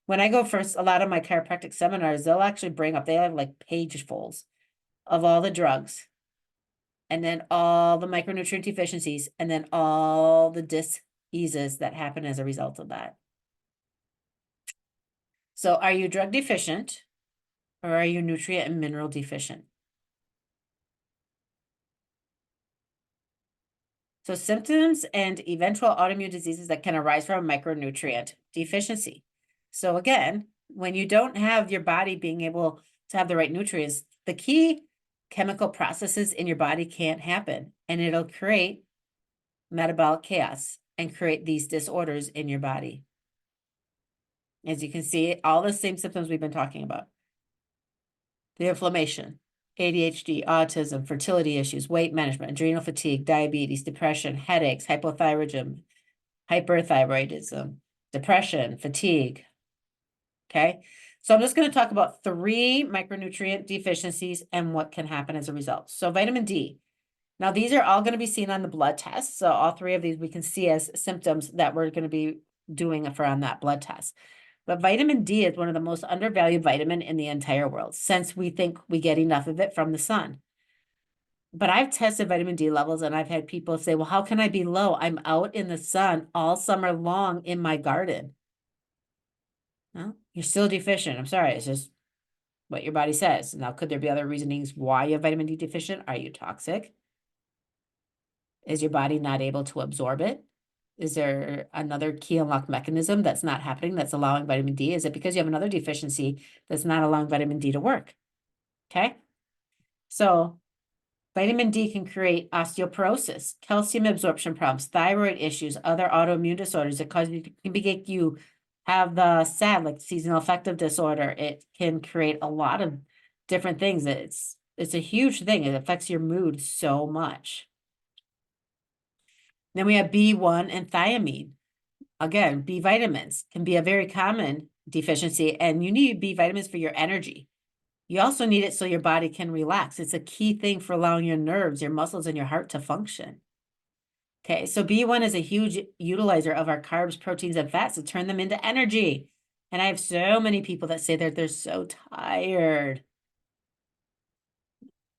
When I go for a lot of my chiropractic seminars, they'll actually bring up, they have like pagefuls of all the drugs, and then all the micronutrient deficiencies, and then all the diseases that happen as a result of that. So are you drug deficient or are you nutrient and mineral deficient? So symptoms and eventual autoimmune diseases that can arise from micronutrient deficiency. So again, when you don't have your body being able to have the right nutrients, the key chemical processes in your body can't happen, and it'll create metabolic chaos and create these disorders in your body. As you can see, all the same symptoms we've been talking about. The inflammation, ADHD, autism, fertility issues, weight management, adrenal fatigue, diabetes, depression, headaches, hypothyroidism, hyperthyroidism, depression, fatigue. Okay. So I'm just going to talk about 3 micronutrient deficiencies and what can happen as a result. So vitamin D. Now, these are all going to be seen on the blood test. So all 3 of these we can see as symptoms that we're going to be doing for on that blood test. But vitamin D is one of the most undervalued vitamin in the entire world, since we think we get enough of it from the sun. But I've tested vitamin D levels and I've had people say, well, how can I be low? I'm out in the sun all summer long in my garden. Well, you're still deficient. I'm sorry. It's just what your body says. Now, could there be other reasonings why you have vitamin D deficient? Are you toxic? Is your body not able to absorb it? Is there another key unlock mechanism that's not happening that's allowing vitamin D? Is it because you have another deficiency that's not allowing vitamin D to work? Okay. So vitamin D can create osteoporosis, calcium absorption problems, thyroid issues, other autoimmune disorders. It causes you can make you have the SAD, like seasonal affective disorder. It can create a lot of different things. It's a huge thing. It affects your mood so much. Then we have B1 and thiamine. Again, B vitamins can be a very common deficiency, and you need B vitamins for your energy. You also need it so your body can relax. It's a key thing for allowing your nerves, your muscles, and your heart to function. Okay, so B1 is a huge utilizer of our carbs, proteins, and fats to turn them into energy. And I have so many people that say that they're so tired.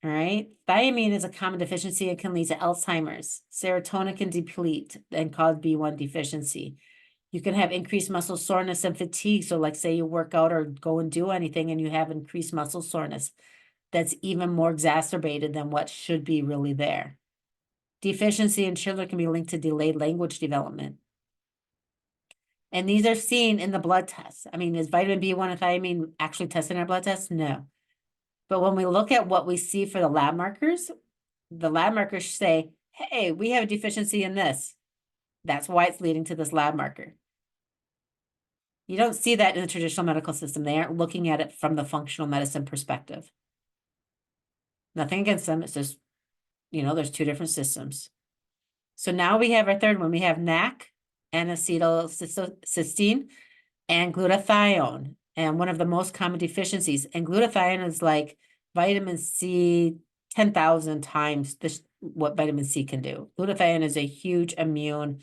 All right, thiamine is a common deficiency. It can lead to Alzheimer's. Serotonin can deplete and cause B1 deficiency. You can have increased muscle soreness and fatigue. So like say you work out or go and do anything and you have increased muscle soreness. That's even more exacerbated than what should be really there. Deficiency in children can be linked to delayed language development. And these are seen in the blood tests. I mean, is vitamin B1 and thiamine actually tested in our blood tests? No. But when we look at what we see for the lab markers say, hey, we have a deficiency in this. That's why it's leading to this lab marker. You don't see that in the traditional medical system. They aren't looking at it from the functional medicine perspective. Nothing against them. It's just, there's 2 different systems. So now we have our third one. We have NAC, N-acetylcysteine, and glutathione. And one of the most common deficiencies. And glutathione is like vitamin C 10,000 times what vitamin C can do. Glutathione is a huge immune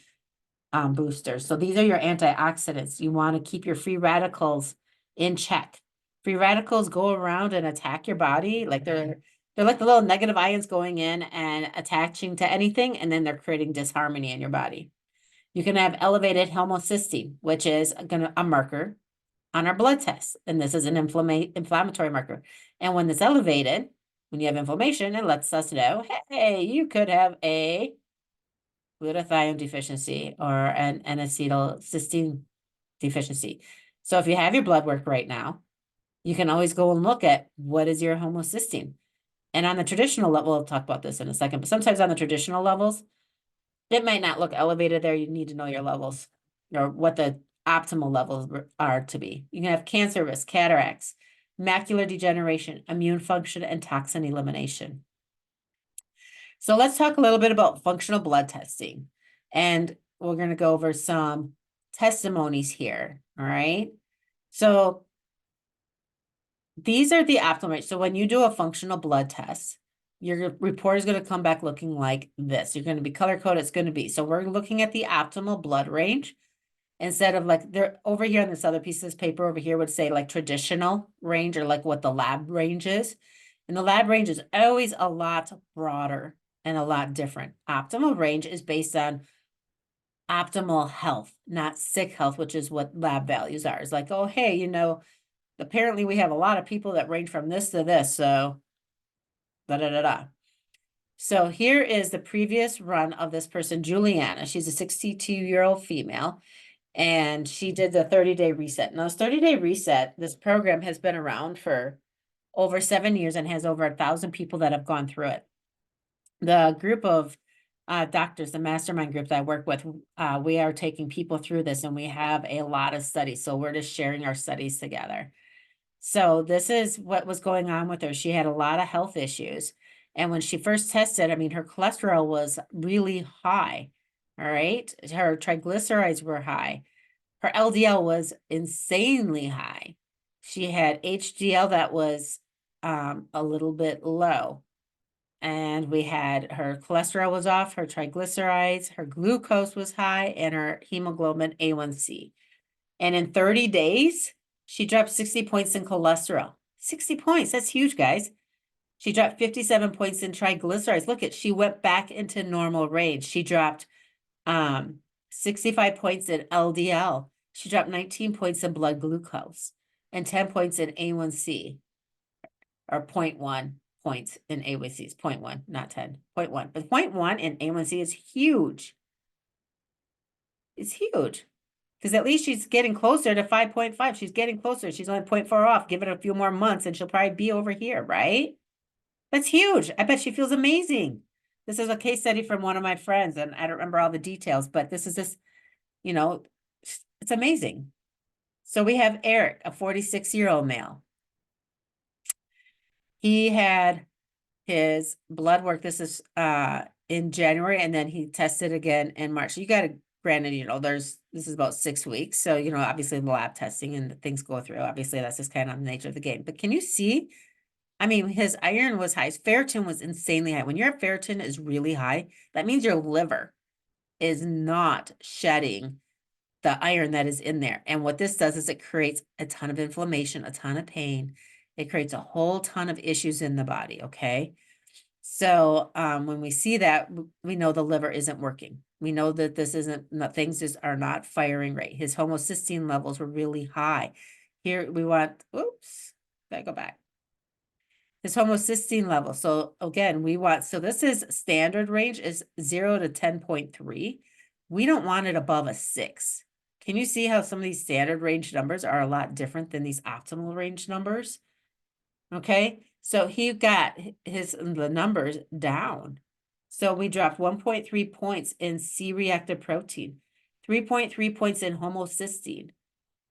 booster. So these are your antioxidants. You want to keep your free radicals in check. Free radicals go around and attack your body. Like they're like the little negative ions going in and attaching to anything, and then they're creating disharmony in your body. You can have elevated homocysteine, which is a marker on our blood tests. And this is an inflammatory marker. And when it's elevated, when you have inflammation, it lets us know, hey, you could have a glutathione deficiency or an N-acetylcysteine deficiency. So if you have your blood work right now, you can always go and look at what is your homocysteine. And on the traditional level, we'll talk about this in a second, but sometimes on the traditional levels, it might not look elevated there. You need to know your levels or what the optimal levels are to be. You can have cancer risk, cataracts, macular degeneration, immune function, and toxin elimination. So let's talk a little bit about functional blood testing. And we're going to go over some testimonies here. All right. So these are the optimal. So when you do a functional blood test, your report is going to come back looking like this. You're going to be color coded. It's going to be. So we're looking at the optimal blood range instead of like they're over here on this other piece of this paper over here would say like traditional range or like what the lab range is. And the lab range is always a lot broader and a lot different. Optimal range is based on optimal health, not sick health, which is what lab values are. It's like, oh, hey, apparently we have a lot of people that range from this to this. So da-da-da-da. So here is the previous run of this person, Juliana. She's a 62-year-old female, and she did the 30-day reset. Now, this 30-day reset, this program has been around for over 7 years and has over 1,000 people that have gone through it. The group of doctors, the mastermind group that I work with, we are taking people through this, and we have a lot of studies. So we're just sharing our studies together. So this is what was going on with her. She had a lot of health issues. And when she first tested, I mean, her cholesterol was really high. All right. Her triglycerides were high. Her LDL was insanely high. She had HDL that was a little bit low. And we had her cholesterol was off, her triglycerides, her glucose was high, and her hemoglobin A1C. And in 30 days, she dropped 60 points in cholesterol. 60 points, that's huge, guys. She dropped 57 points in triglycerides. Look at, she went back into normal range. She dropped 65 points in LDL. She dropped 19 points in blood glucose and 10 points in A1C, or 0.1 points in A1C. It's 0.1, not 10, 0.1. But 0.1 in A1C is huge. It's huge. Because at least she's getting closer to 5.5. She's getting closer. She's only 0.4 off. Give it a few more months and she'll probably be over here, right? That's huge. I bet she feels amazing. This is a case study from one of my friends, and I don't remember all the details, but this is just, you know, it's amazing. So we have Eric, a 46-year-old male. He had his blood work. This is in January, and then he tested again in March. So you got to, granted, you know, this is about 6 weeks. So, you know, obviously the lab testing and things go through. Obviously, that's just kind of the nature of the game. But can you see? I mean, his iron was high. His ferritin was insanely high. When your ferritin is really high, that means your liver is not shedding the iron that is in there. And what this does is it creates a ton of inflammation, a ton of pain. It creates a whole ton of issues in the body, okay? So when we see that, we know the liver isn't working. We know that this isn't, things just are not firing right. His homocysteine levels were really high. Here we want, oops, gotta go back. His homocysteine level. So again, we want, so this is standard range is 0 to 10.3. We don't want it above a 6. Can you see how some of these standard range numbers are a lot different than these optimal range numbers? Okay, so he got the numbers down. So we dropped 1.3 points in C-reactive protein, 3.3 points in homocysteine,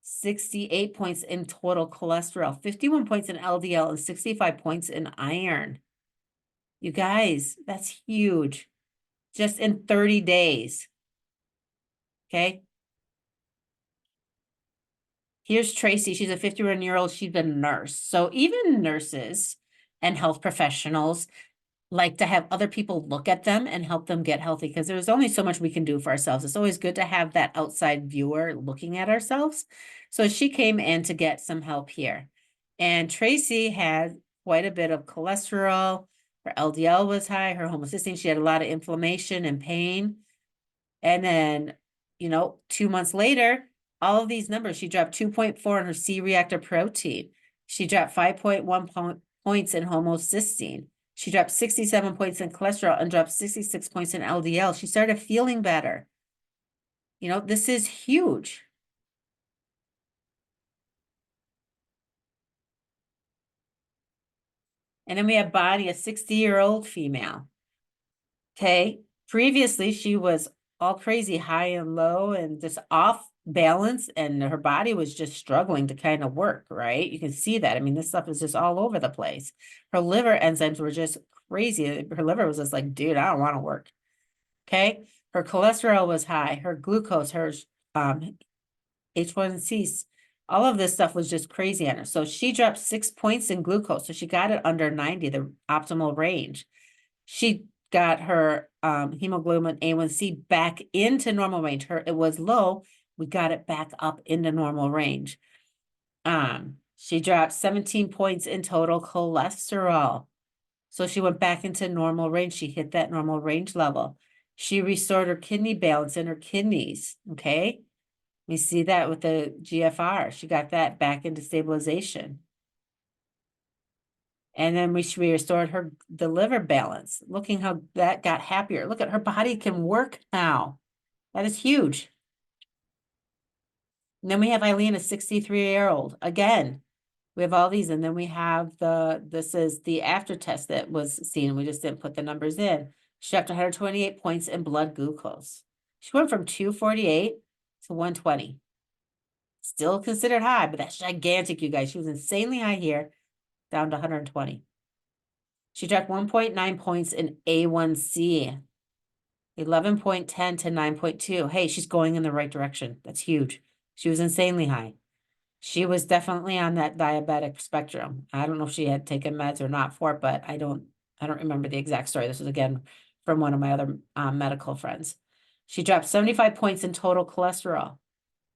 68 points in total cholesterol, 51 points in LDL, and 65 points in iron. You guys, that's huge. Just in 30 days. Okay. Here's Tracy. She's a 51-year-old. She's a nurse. So even nurses and health professionals like to have other people look at them and help them get healthy, because there's only so much we can do for ourselves. It's always good to have that outside viewer looking at ourselves. So she came in to get some help here. And Tracy had quite a bit of cholesterol. Her LDL was high, her homocysteine, she had a lot of inflammation and pain. And then, you know, 2 months later, all of these numbers, she dropped 2.4 in her C-reactive protein. She dropped 5.1 points in homocysteine. She dropped 67 points in cholesterol and dropped 66 points in LDL. She started feeling better. You know, this is huge. And then we have Bonnie, a 60-year-old female. Okay. Previously, she was all crazy high and low and just off balance, and her body was just struggling to kind of work, right? You can see that. I mean, this stuff is just all over the place. Her liver enzymes were just crazy. Her liver was just like, dude, I don't want to work. Okay. Her cholesterol was high, her glucose, her H1Cs, all of this stuff was just crazy on her. So she dropped 6 points in glucose. So she got it under 90, the optimal range. She got her hemoglobin A1C back into normal range. It was low. We got it back up into normal range. She dropped 17 points in total cholesterol. So she went back into normal range. She hit that normal range level. She restored her kidney balance in her kidneys. Okay. We see that with the GFR. She got that back into stabilization. And then we restored the liver balance. Looking how that got happier. Look at her body can work now. That is huge. And then we have Eileen, a 63-year-old. Again, we have all these. And then we have this is the after test that was seen. We just didn't put the numbers in. She dropped 128 points in blood glucose. She went from 248 to 120. Still considered high, but that's gigantic, you guys. She was insanely high here, down to 120. She dropped 1.9 points in A1C, 11.10 to 9.2. Hey, she's going in the right direction. That's huge. She was insanely high. She was definitely on that diabetic spectrum. I don't know if she had taken meds or not for it, but I don't remember the exact story. This was again from one of my other medical friends. She dropped 75 points in total cholesterol,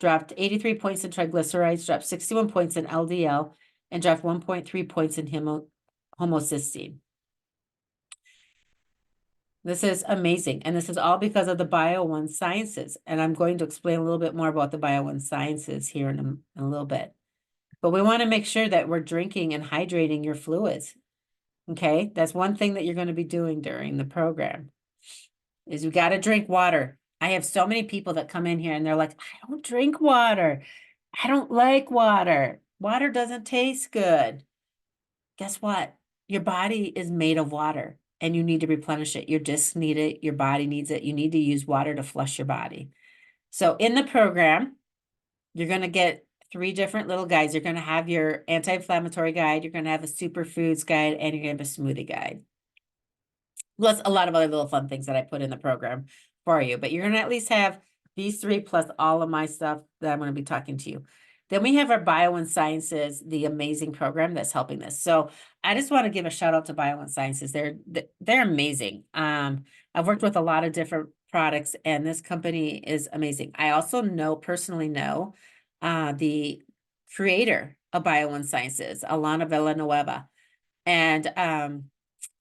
dropped 83 points in triglycerides, dropped 61 points in LDL, and dropped 1.3 points in homocysteine. This is amazing. And this is all because of the Bio-1 Sciences. And I'm going to explain a little bit more about the Bio-1 Sciences here in a little bit. But we want to make sure that we're drinking and hydrating your fluids. Okay, that's one thing that you're going to be doing during the program is you got to drink water. I have so many people that come in here and they're like, I don't drink water. I don't like water. Water doesn't taste good. Guess what? Your body is made of water and you need to replenish it. Your discs need it. Your body needs it. You need to use water to flush your body. So in the program, you're going to get 3 different little guides. You're going to have your anti-inflammatory guide. You're going to have a superfoods guide and you're going to have a smoothie guide. Plus a lot of other little fun things that I put in the program for you, but you're going to at least have these 3 plus all of my stuff that I'm going to be talking to you. Then we have our Bio-1 Sciences, the amazing program that's helping this. So I just want to give a shout out to Bio-1 Sciences. They're amazing. I've worked with a lot of different products and this company is amazing. I also personally know the creator of Bio-1 Sciences, Alana Villanueva. And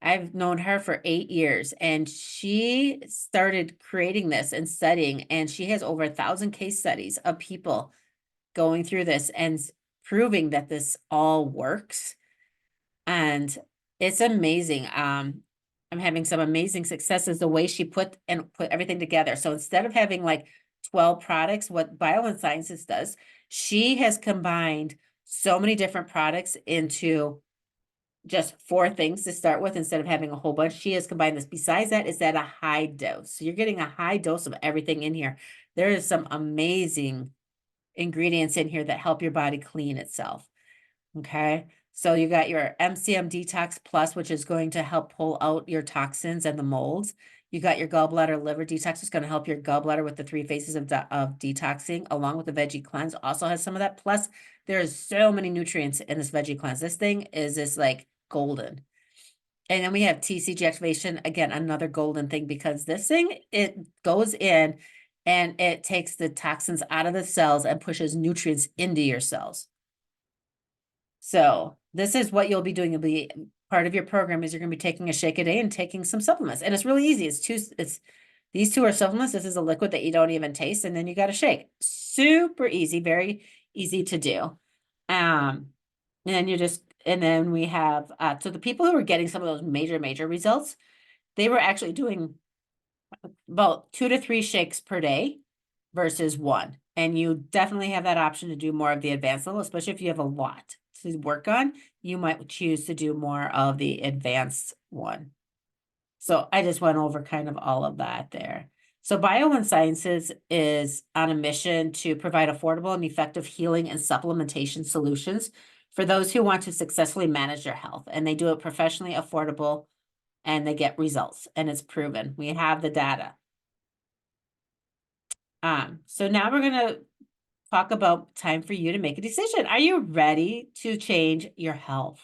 I've known her for 8 years and she started creating this and studying, and she has over 1,000 case studies of people going through this and proving that this all works. And it's amazing. I'm having some amazing successes the way she put everything together. So instead of having like 12 products, what Bio-1 Sciences does, she has combined so many different products into just 4 things to start with instead of having a whole bunch. She has combined this. Besides that, it's at a high dose. So you're getting a high dose of everything in here. There is some amazing ingredients in here that help your body clean itself. Okay. So you got your MCM Detox Plus, which is going to help pull out your toxins and the molds. You got your gallbladder liver detox. It's going to help your gallbladder with the 3 phases of detoxing, along with the veggie cleanse. Also has some of that. Plus, there's so many nutrients in this veggie cleanse. This thing is just like golden. And then we have TCG activation. Again, another golden thing, because this thing, it goes in and it takes the toxins out of the cells and pushes nutrients into your cells. So this is what you'll be doing. You'll be part of your program is you're going to be taking a shake a day and taking some supplements. And it's really easy. These 2 are supplements. This is a liquid that you don't even taste. And then you got to shake. Super easy, very easy to do. And then we have, so the people who are getting some of those major results, they were actually doing about 2 to 3 shakes per day versus 1. And you definitely have that option to do more of the advanced level, especially if you have a lot to work on. You might choose to do more of the advanced one. So I just went over kind of all of that there. So Bio-1 Sciences is on a mission to provide affordable and effective healing and supplementation solutions for those who want to successfully manage their health. And they do it professionally, affordable, and they get results. And it's proven. We have the data. So now we're going to talk about time for you to make a decision. Are you ready to change your health?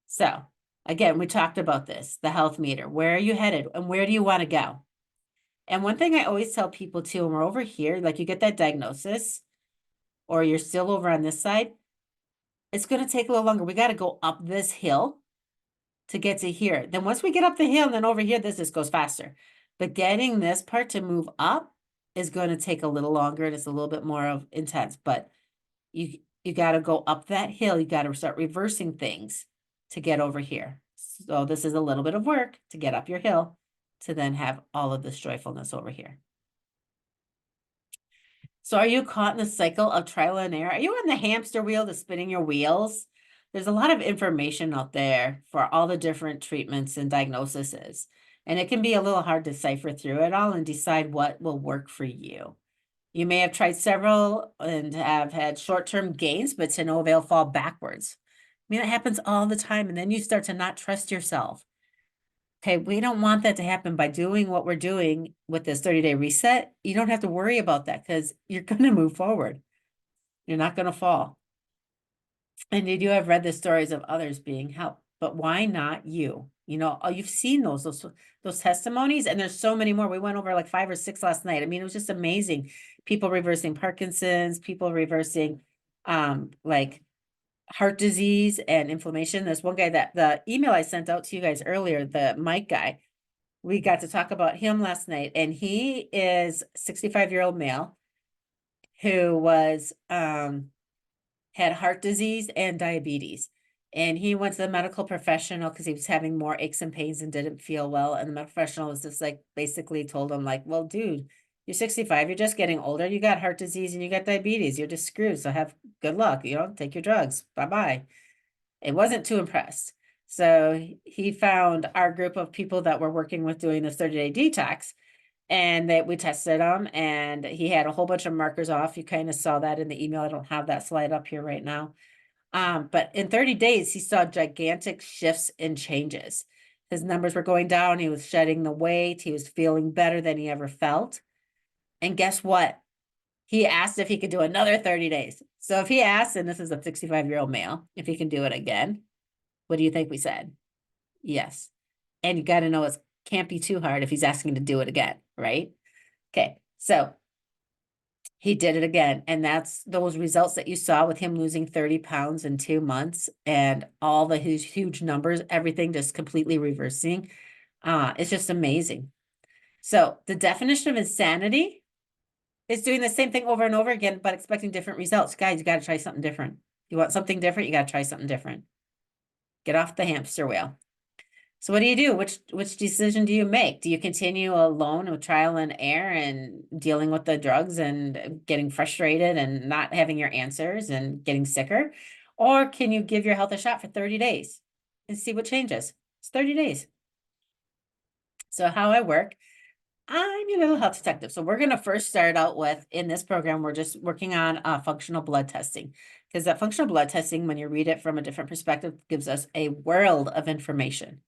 So again, we talked about this, the health meter. Where are you headed and where do you want to go? And one thing I always tell people too, when we're over here, like you get that diagnosis or you're still over on this side, it's going to take a little longer. We got to go up this hill to get to here. Then once we get up the hill, then over here, this just goes faster. But getting this part to move up is going to take a little longer and it's a little bit more of intense, but you got to go up that hill. You got to start reversing things to get over here. So this is a little bit of work to get up your hill to then have all of this joyfulness over here. So are you caught in the cycle of trial and error? Are you on the hamster wheel that's spinning your wheels? There's a lot of information out there for all the different treatments and diagnoses. And it can be a little hard to decipher through it all and decide what will work for you. You may have tried several and have had short-term gains, but to no avail, fall backwards. I mean, it happens all the time. And then you start to not trust yourself. Okay, we don't want that to happen. By doing what we're doing with this 30-day reset. You don't have to worry about that because you're going to move forward. You're not going to fall. And you do have read the stories of others being helped, but why not you? You know, oh, you've seen those testimonies, and there's so many more. We went over like 5 or 6 last night. I mean, it was just amazing. People reversing Parkinson's, people reversing like heart disease and inflammation. There's one guy that the email I sent out to you guys earlier, the Mike guy, we got to talk about him last night, and he is 65-year-old male who was had heart disease and diabetes. And he went to the medical professional because he was having more aches and pains and didn't feel well. And the medical professional was just like, basically told him like, well, dude, you're 65, you're just getting older. You got heart disease and you got diabetes. You're just screwed. So have good luck, you know, take your drugs. Bye-bye. It wasn't too impressed. So he found our group of people that were working with doing this 30-day detox, and that we tested him, and he had a whole bunch of markers off. You kind of saw that in the email. I don't have that slide up here right now. But in 30 days, he saw gigantic shifts and changes. His numbers were going down. He was shedding the weight. He was feeling better than he ever felt. And guess what? He asked if he could do another 30 days. So if he asked, and this is a 65-year-old male, if he can do it again, what do you think we said? Yes. And you got to know it can't be too hard if he's asking to do it again, right? Okay, so he did it again. And that's those results that you saw with him losing 30 pounds in 2 months and all the huge numbers, everything just completely reversing. It's just amazing. So the definition of insanity is doing the same thing over and over again, but expecting different results. Guys, you got to try something different. You want something different, you got to try something different. Get off the hamster wheel. So what do you do? Which decision do you make? Do you continue alone with trial and error and dealing with the drugs and getting frustrated and not having your answers and getting sicker? Or can you give your health a shot for 30 days and see what changes? It's 30 days. So how I work, I'm your little health detective. So we're going to first start out with, in this program, we're just working on functional blood testing, because that functional blood testing, when you read it from a different perspective, gives us a world of information.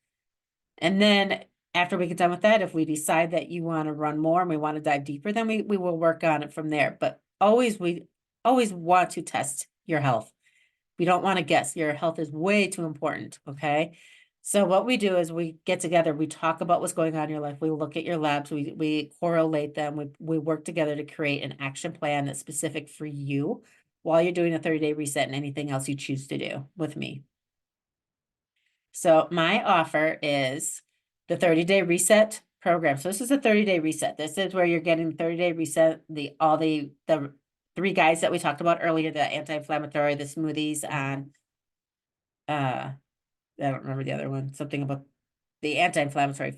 And then after we get done with that, if we decide that you want to run more and we want to dive deeper, then we will work on it from there. But we always want to test your health. We don't want to guess. Your health is way too important, okay? So what we do is we get together, we talk about what's going on in your life, we look at your labs, we correlate them, we work together to create an action plan that's specific for you while you're doing a 30-day reset and anything else you choose to do with me. So my offer is the 30-day reset program. So this is a 30-day reset. This is where you're getting 30-day reset, all the 3 guides that we talked about earlier, the anti-inflammatory, the smoothies, and I don't remember the other one, something about the anti-inflammatory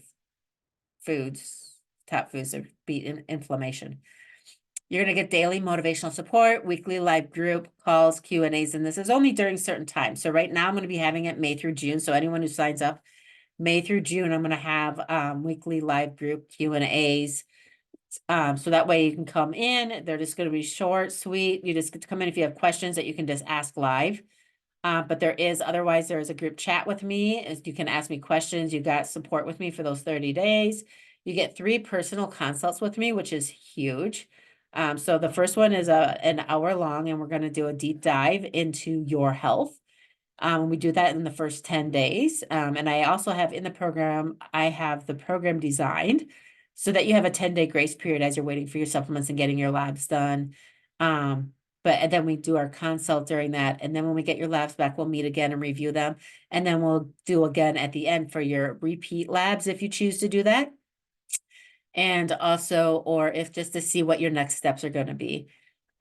foods, top foods that beat inflammation. You're going to get daily motivational support, weekly live group calls, Q&As, and this is only during certain times. So right now I'm going to be having it May through June. So anyone who signs up May through June, I'm going to have weekly live group Q&As. So that way you can come in. They're just going to be short, sweet. You just get to come in if you have questions that you can just ask live. But there is a group chat with me. You can ask me questions. You got support with me for those 30 days. You get 3 personal consults with me, which is huge. So the first one is an hour long, and we're going to do a deep dive into your health. We do that in the first 10 days. And I also have in the program, I have the program designed so that you have a 10-day grace period as you're waiting for your supplements and getting your labs done. And then we do our consult during that. And then when we get your labs back, we'll meet again and review them. And then we'll do again at the end for your repeat labs if you choose to do that. And also, or if just to see what your next steps are going to be.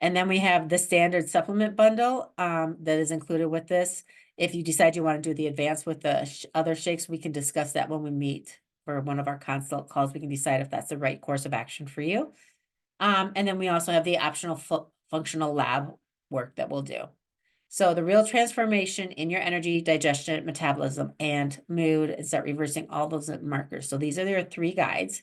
And then we have the standard supplement bundle that is included with this. If you decide you want to do the advanced with the other shakes, we can discuss that when we meet for one of our consult calls. We can decide if that's the right course of action for you. And then we also have the optional functional lab work that we'll do. So the real transformation in your energy, digestion, metabolism, and mood, and start reversing all those markers. So these are your 3 guides.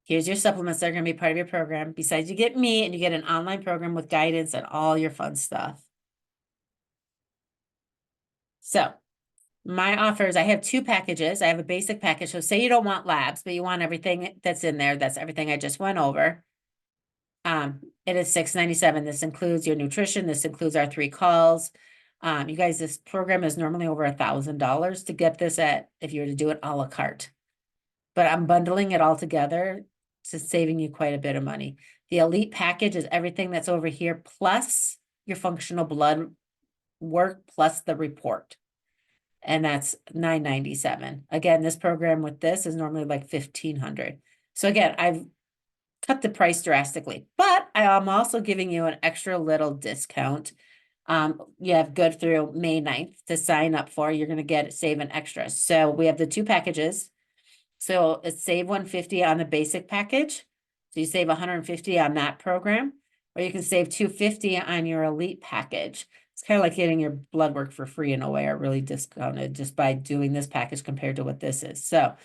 Here's your supplements that are going to be part of your program. Besides, you get me and you get an online program with guidance and all your fun stuff. So my offers, I have two packages. I have a basic package. So say you don't want labs, but you want everything that's in there. That's everything I just went over. It is $697. This includes your nutrition. This includes our 3 calls. You guys, this program is normally over $1,000 to get this at, if you were to do it a la carte. But I'm bundling it all together to saving you quite a bit of money. The elite package is everything that's over here, plus your functional blood work, plus the report. And that's $997. Again, this program with this is normally like $1,500. So again, I've cut the price drastically, but I am also giving you an extra little discount. You have good through May 9th to sign up for. You're going to save an extra. So we have the 2 packages. So it's save $150 on the basic package. So you save $150 on that program, or you can save $250 on your elite package. It's kind of like getting your blood work for free in a way, or really discounted just by doing this package compared to what this is. So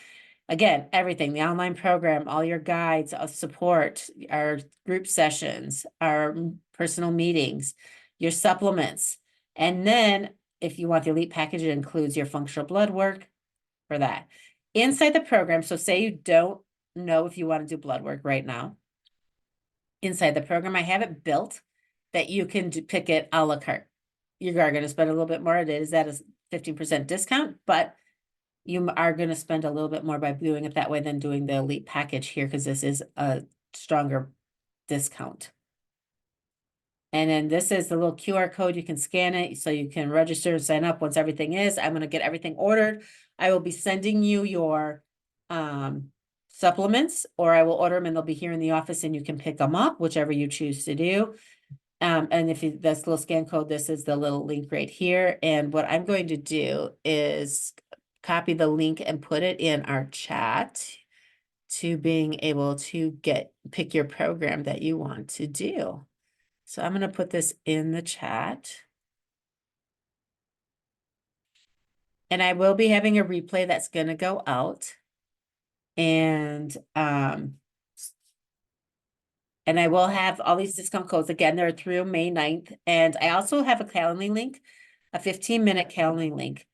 again, everything, the online program, all your guides, support, our group sessions, our personal meetings, your supplements. And then if you want the elite package, it includes your functional blood work for that. Inside the program, so say you don't know if you want to do blood work right now. Inside the program, I have it built that you can pick it a la carte. You are going to spend a little bit more. It is at a 15% discount, but you are going to spend a little bit more by doing it that way than doing the elite package here, because this is a stronger discount. And then this is the little QR code. You can scan it so you can register and sign up once everything is. I'm going to get everything ordered. I will be sending you your supplements, or I will order them and they'll be here in the office and you can pick them up, whichever you choose to do. And if you, this little scan code, this is the little link right here. And what I'm going to do is copy the link and put it in our chat to being able to pick your program that you want to do. So I'm going to put this in the chat. And I will be having a replay that's going to go out. And I will have all these discount codes. Again, they're through May 9th. And I also have a Calendly link, a 15-minute Calendly link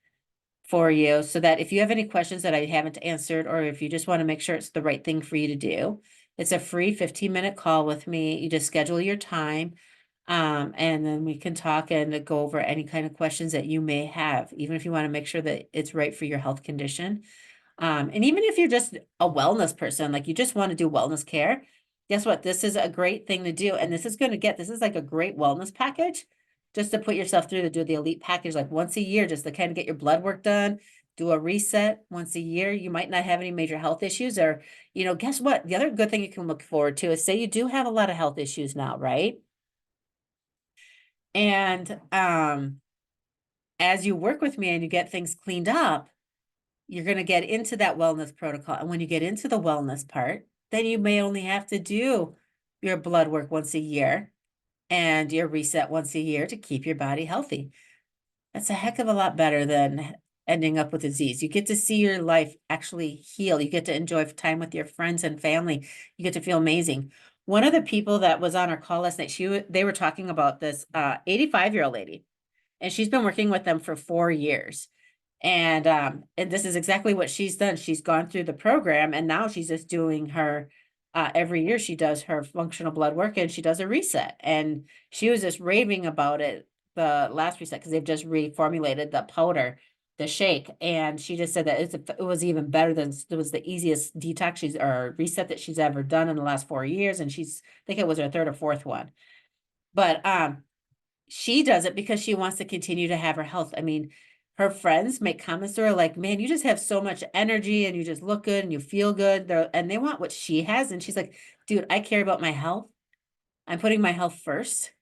for you, so that if you have any questions that I haven't answered, or if you just want to make sure it's the right thing for you to do, it's a free 15-minute call with me. You just schedule your time. And then we can talk and go over any kind of questions that you may have, even if you want to make sure that it's right for your health condition. And even if you're just a wellness person, like you just want to do wellness care, guess what? This is a great thing to do. And this is like a great wellness package just to put yourself through, to do the elite package, like once a year, just to kind of get your blood work done, do a reset once a year. You might not have any major health issues, or, guess what? The other good thing you can look forward to is, say you do have a lot of health issues now, right? And as you work with me and you get things cleaned up, you're going to get into that wellness protocol. And when you get into the wellness part, then you may only have to do your blood work once a year and your reset once a year to keep your body healthy. That's a heck of a lot better than ending up with disease. You get to see your life actually heal. You get to enjoy time with your friends and family. You get to feel amazing. One of the people that was on our call last night, they were talking about this 85-year-old lady, and she's been working with them for 4 years. And this is exactly what she's done. She's gone through the program, and now she's just doing her, every year she does her functional blood work and she does a reset. And she was just raving about it, the last reset, because they've just reformulated the powder, the shake. And she just said that it was even better than, it was the easiest detox or reset that she's ever done in the last 4 years. And I think it was her 3rd or 4th one. But she does it because she wants to continue to have her health. I mean, her friends make comments to her like, man, you just have so much energy and you just look good and you feel good. And they want what she has. And she's like, dude, I care about my health. I'm putting my health first.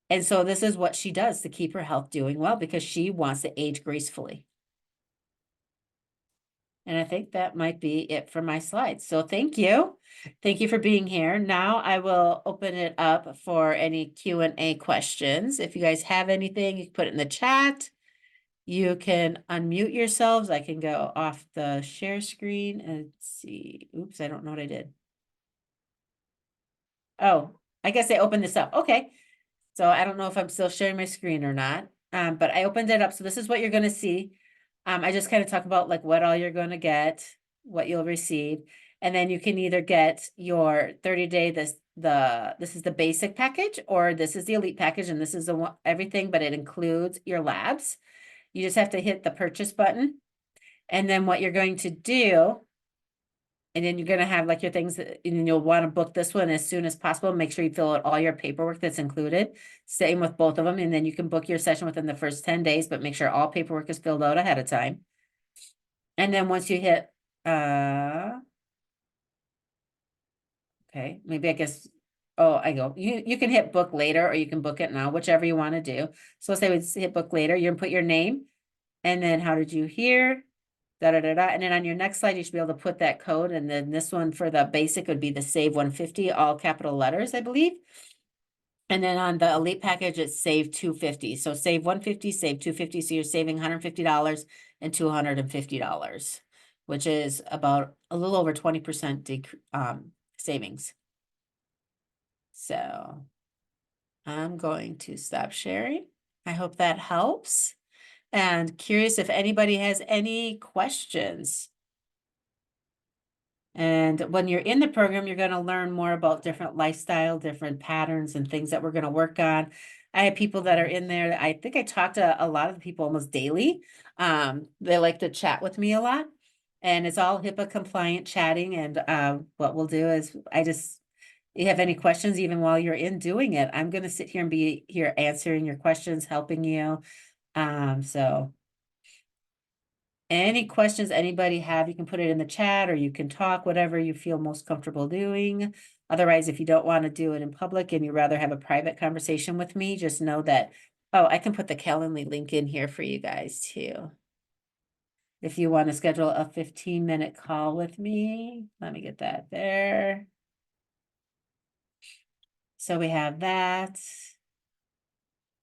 And so this is what she does to keep her health doing well, because she wants to age gracefully. And I think that might be it for my slides. So thank you. Thank you for being here. Now I will open it up for any Q&A questions. If you guys have anything, you can put it in the chat. You can unmute yourselves. I can go off the share screen and see. Oops, I don't know what I did. Oh, I guess I opened this up. Okay. So I don't know if I'm still sharing my screen or not. But I opened it up. So this is what you're gonna see. I just kind of talk about like what all you're gonna get, what you'll receive. And then you can either get your 30-day, this is the basic package, or this is the elite package, and this is the one, everything, but it includes your labs. You just have to hit the purchase button. And then what you're going to do, and then you're gonna have like your things, and you'll want to book this one as soon as possible. Make sure you fill out all your paperwork that's included. Same with both of them, and then you can book your session within the first 10 days, but make sure all paperwork is filled out ahead of time. And then once you hit, okay, maybe I guess, oh, you can hit book later, or you can book it now, whichever you want to do. So let's say we hit book later, you're gonna put your name, and then how did you hear? Da, da, da, da. And then on your next slide, you should be able to put that code. And then this one for the basic would be the save 150, all capital letters, I believe. And then on the elite package, it's save 250. So save 150, save 250. So you're saving $150 and $250, which is about a little over 20% savings. So I'm going to stop sharing. I hope that helps. And curious if anybody has any questions. And when you're in the program, you're going to learn more about different lifestyle, different patterns and things that we're going to work on. I have people that are in there. I think I talk to a lot of the people almost daily. They like to chat with me a lot, and it's all HIPAA compliant chatting. And what we'll do is you have any questions, even while you're in doing it, I'm going to sit here and be here answering your questions, helping you. So any questions anybody have, you can put it in the chat, or you can talk, whatever you feel most comfortable doing. Otherwise, if you don't want to do it in public and you'd rather have a private conversation with me, just know that, oh, I can put the Calendly link in here for you guys too. If you want to schedule a 15-minute call with me, let me get that there. So we have that.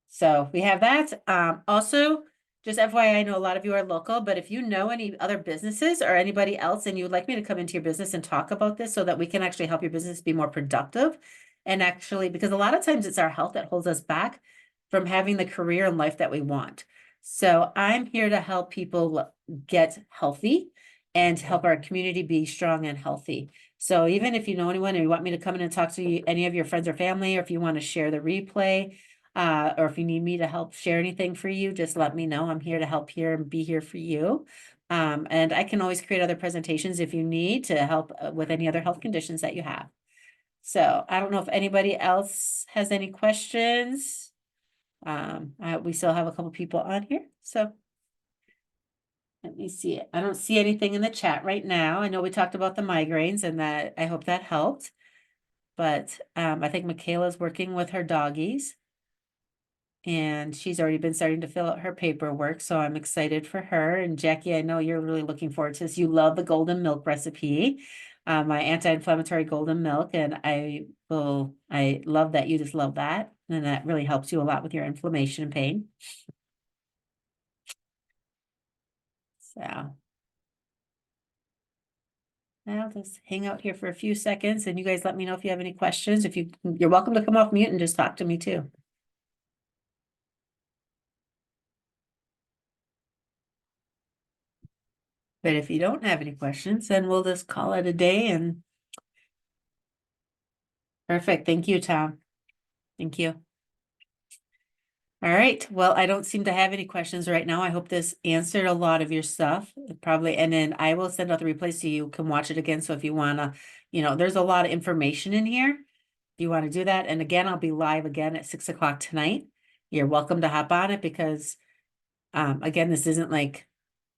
So we have that. Also, just FYI, I know a lot of you are local, but if you know any other businesses or anybody else and you would like me to come into your business and talk about this so that we can actually help your business be more productive, and actually, because a lot of times it's our health that holds us back from having the career and life that we want. So I'm here to help people get healthy and help our community be strong and healthy. So even if you know anyone or you want me to come in and talk to you, any of your friends or family, or if you want to share the replay, or if you need me to help share anything for you, just let me know. I'm here to help here and be here for you. And I can always create other presentations if you need to help with any other health conditions that you have. So I don't know if anybody else has any questions. We still have a couple people on here. So let me see. I don't see anything in the chat right now. I know we talked about the migraines, and that I hope that helped. But I think Michaela's working with her doggies. And she's already been starting to fill out her paperwork, so I'm excited for her. And Jackie, I know you're really looking forward to this. You love the golden milk recipe, my anti-inflammatory golden milk, and I love that you just love that, and that really helps you a lot with your inflammation and pain. So I'll just hang out here for a few seconds, and you guys let me know if you have any questions. You're welcome to come off mute and just talk to me too. But if you don't have any questions, then we'll just call it a day. And perfect. Thank you, Tom. Thank you. All right. Well, I don't seem to have any questions right now. I hope this answered a lot of your stuff. Probably. And then I will send out the replay so you can watch it again. So if you want to, there's a lot of information in here. If you want to do that. And again, I'll be live again at 6 o'clock tonight. You're welcome to hop on it because, again, this isn't like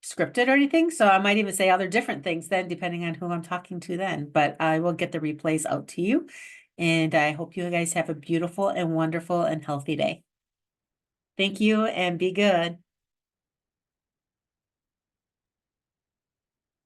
scripted or anything. So I might even say other different things then, depending on who I'm talking to then. But I will get the replays out to you. And I hope you guys have a beautiful and wonderful and healthy day. Thank you and be good.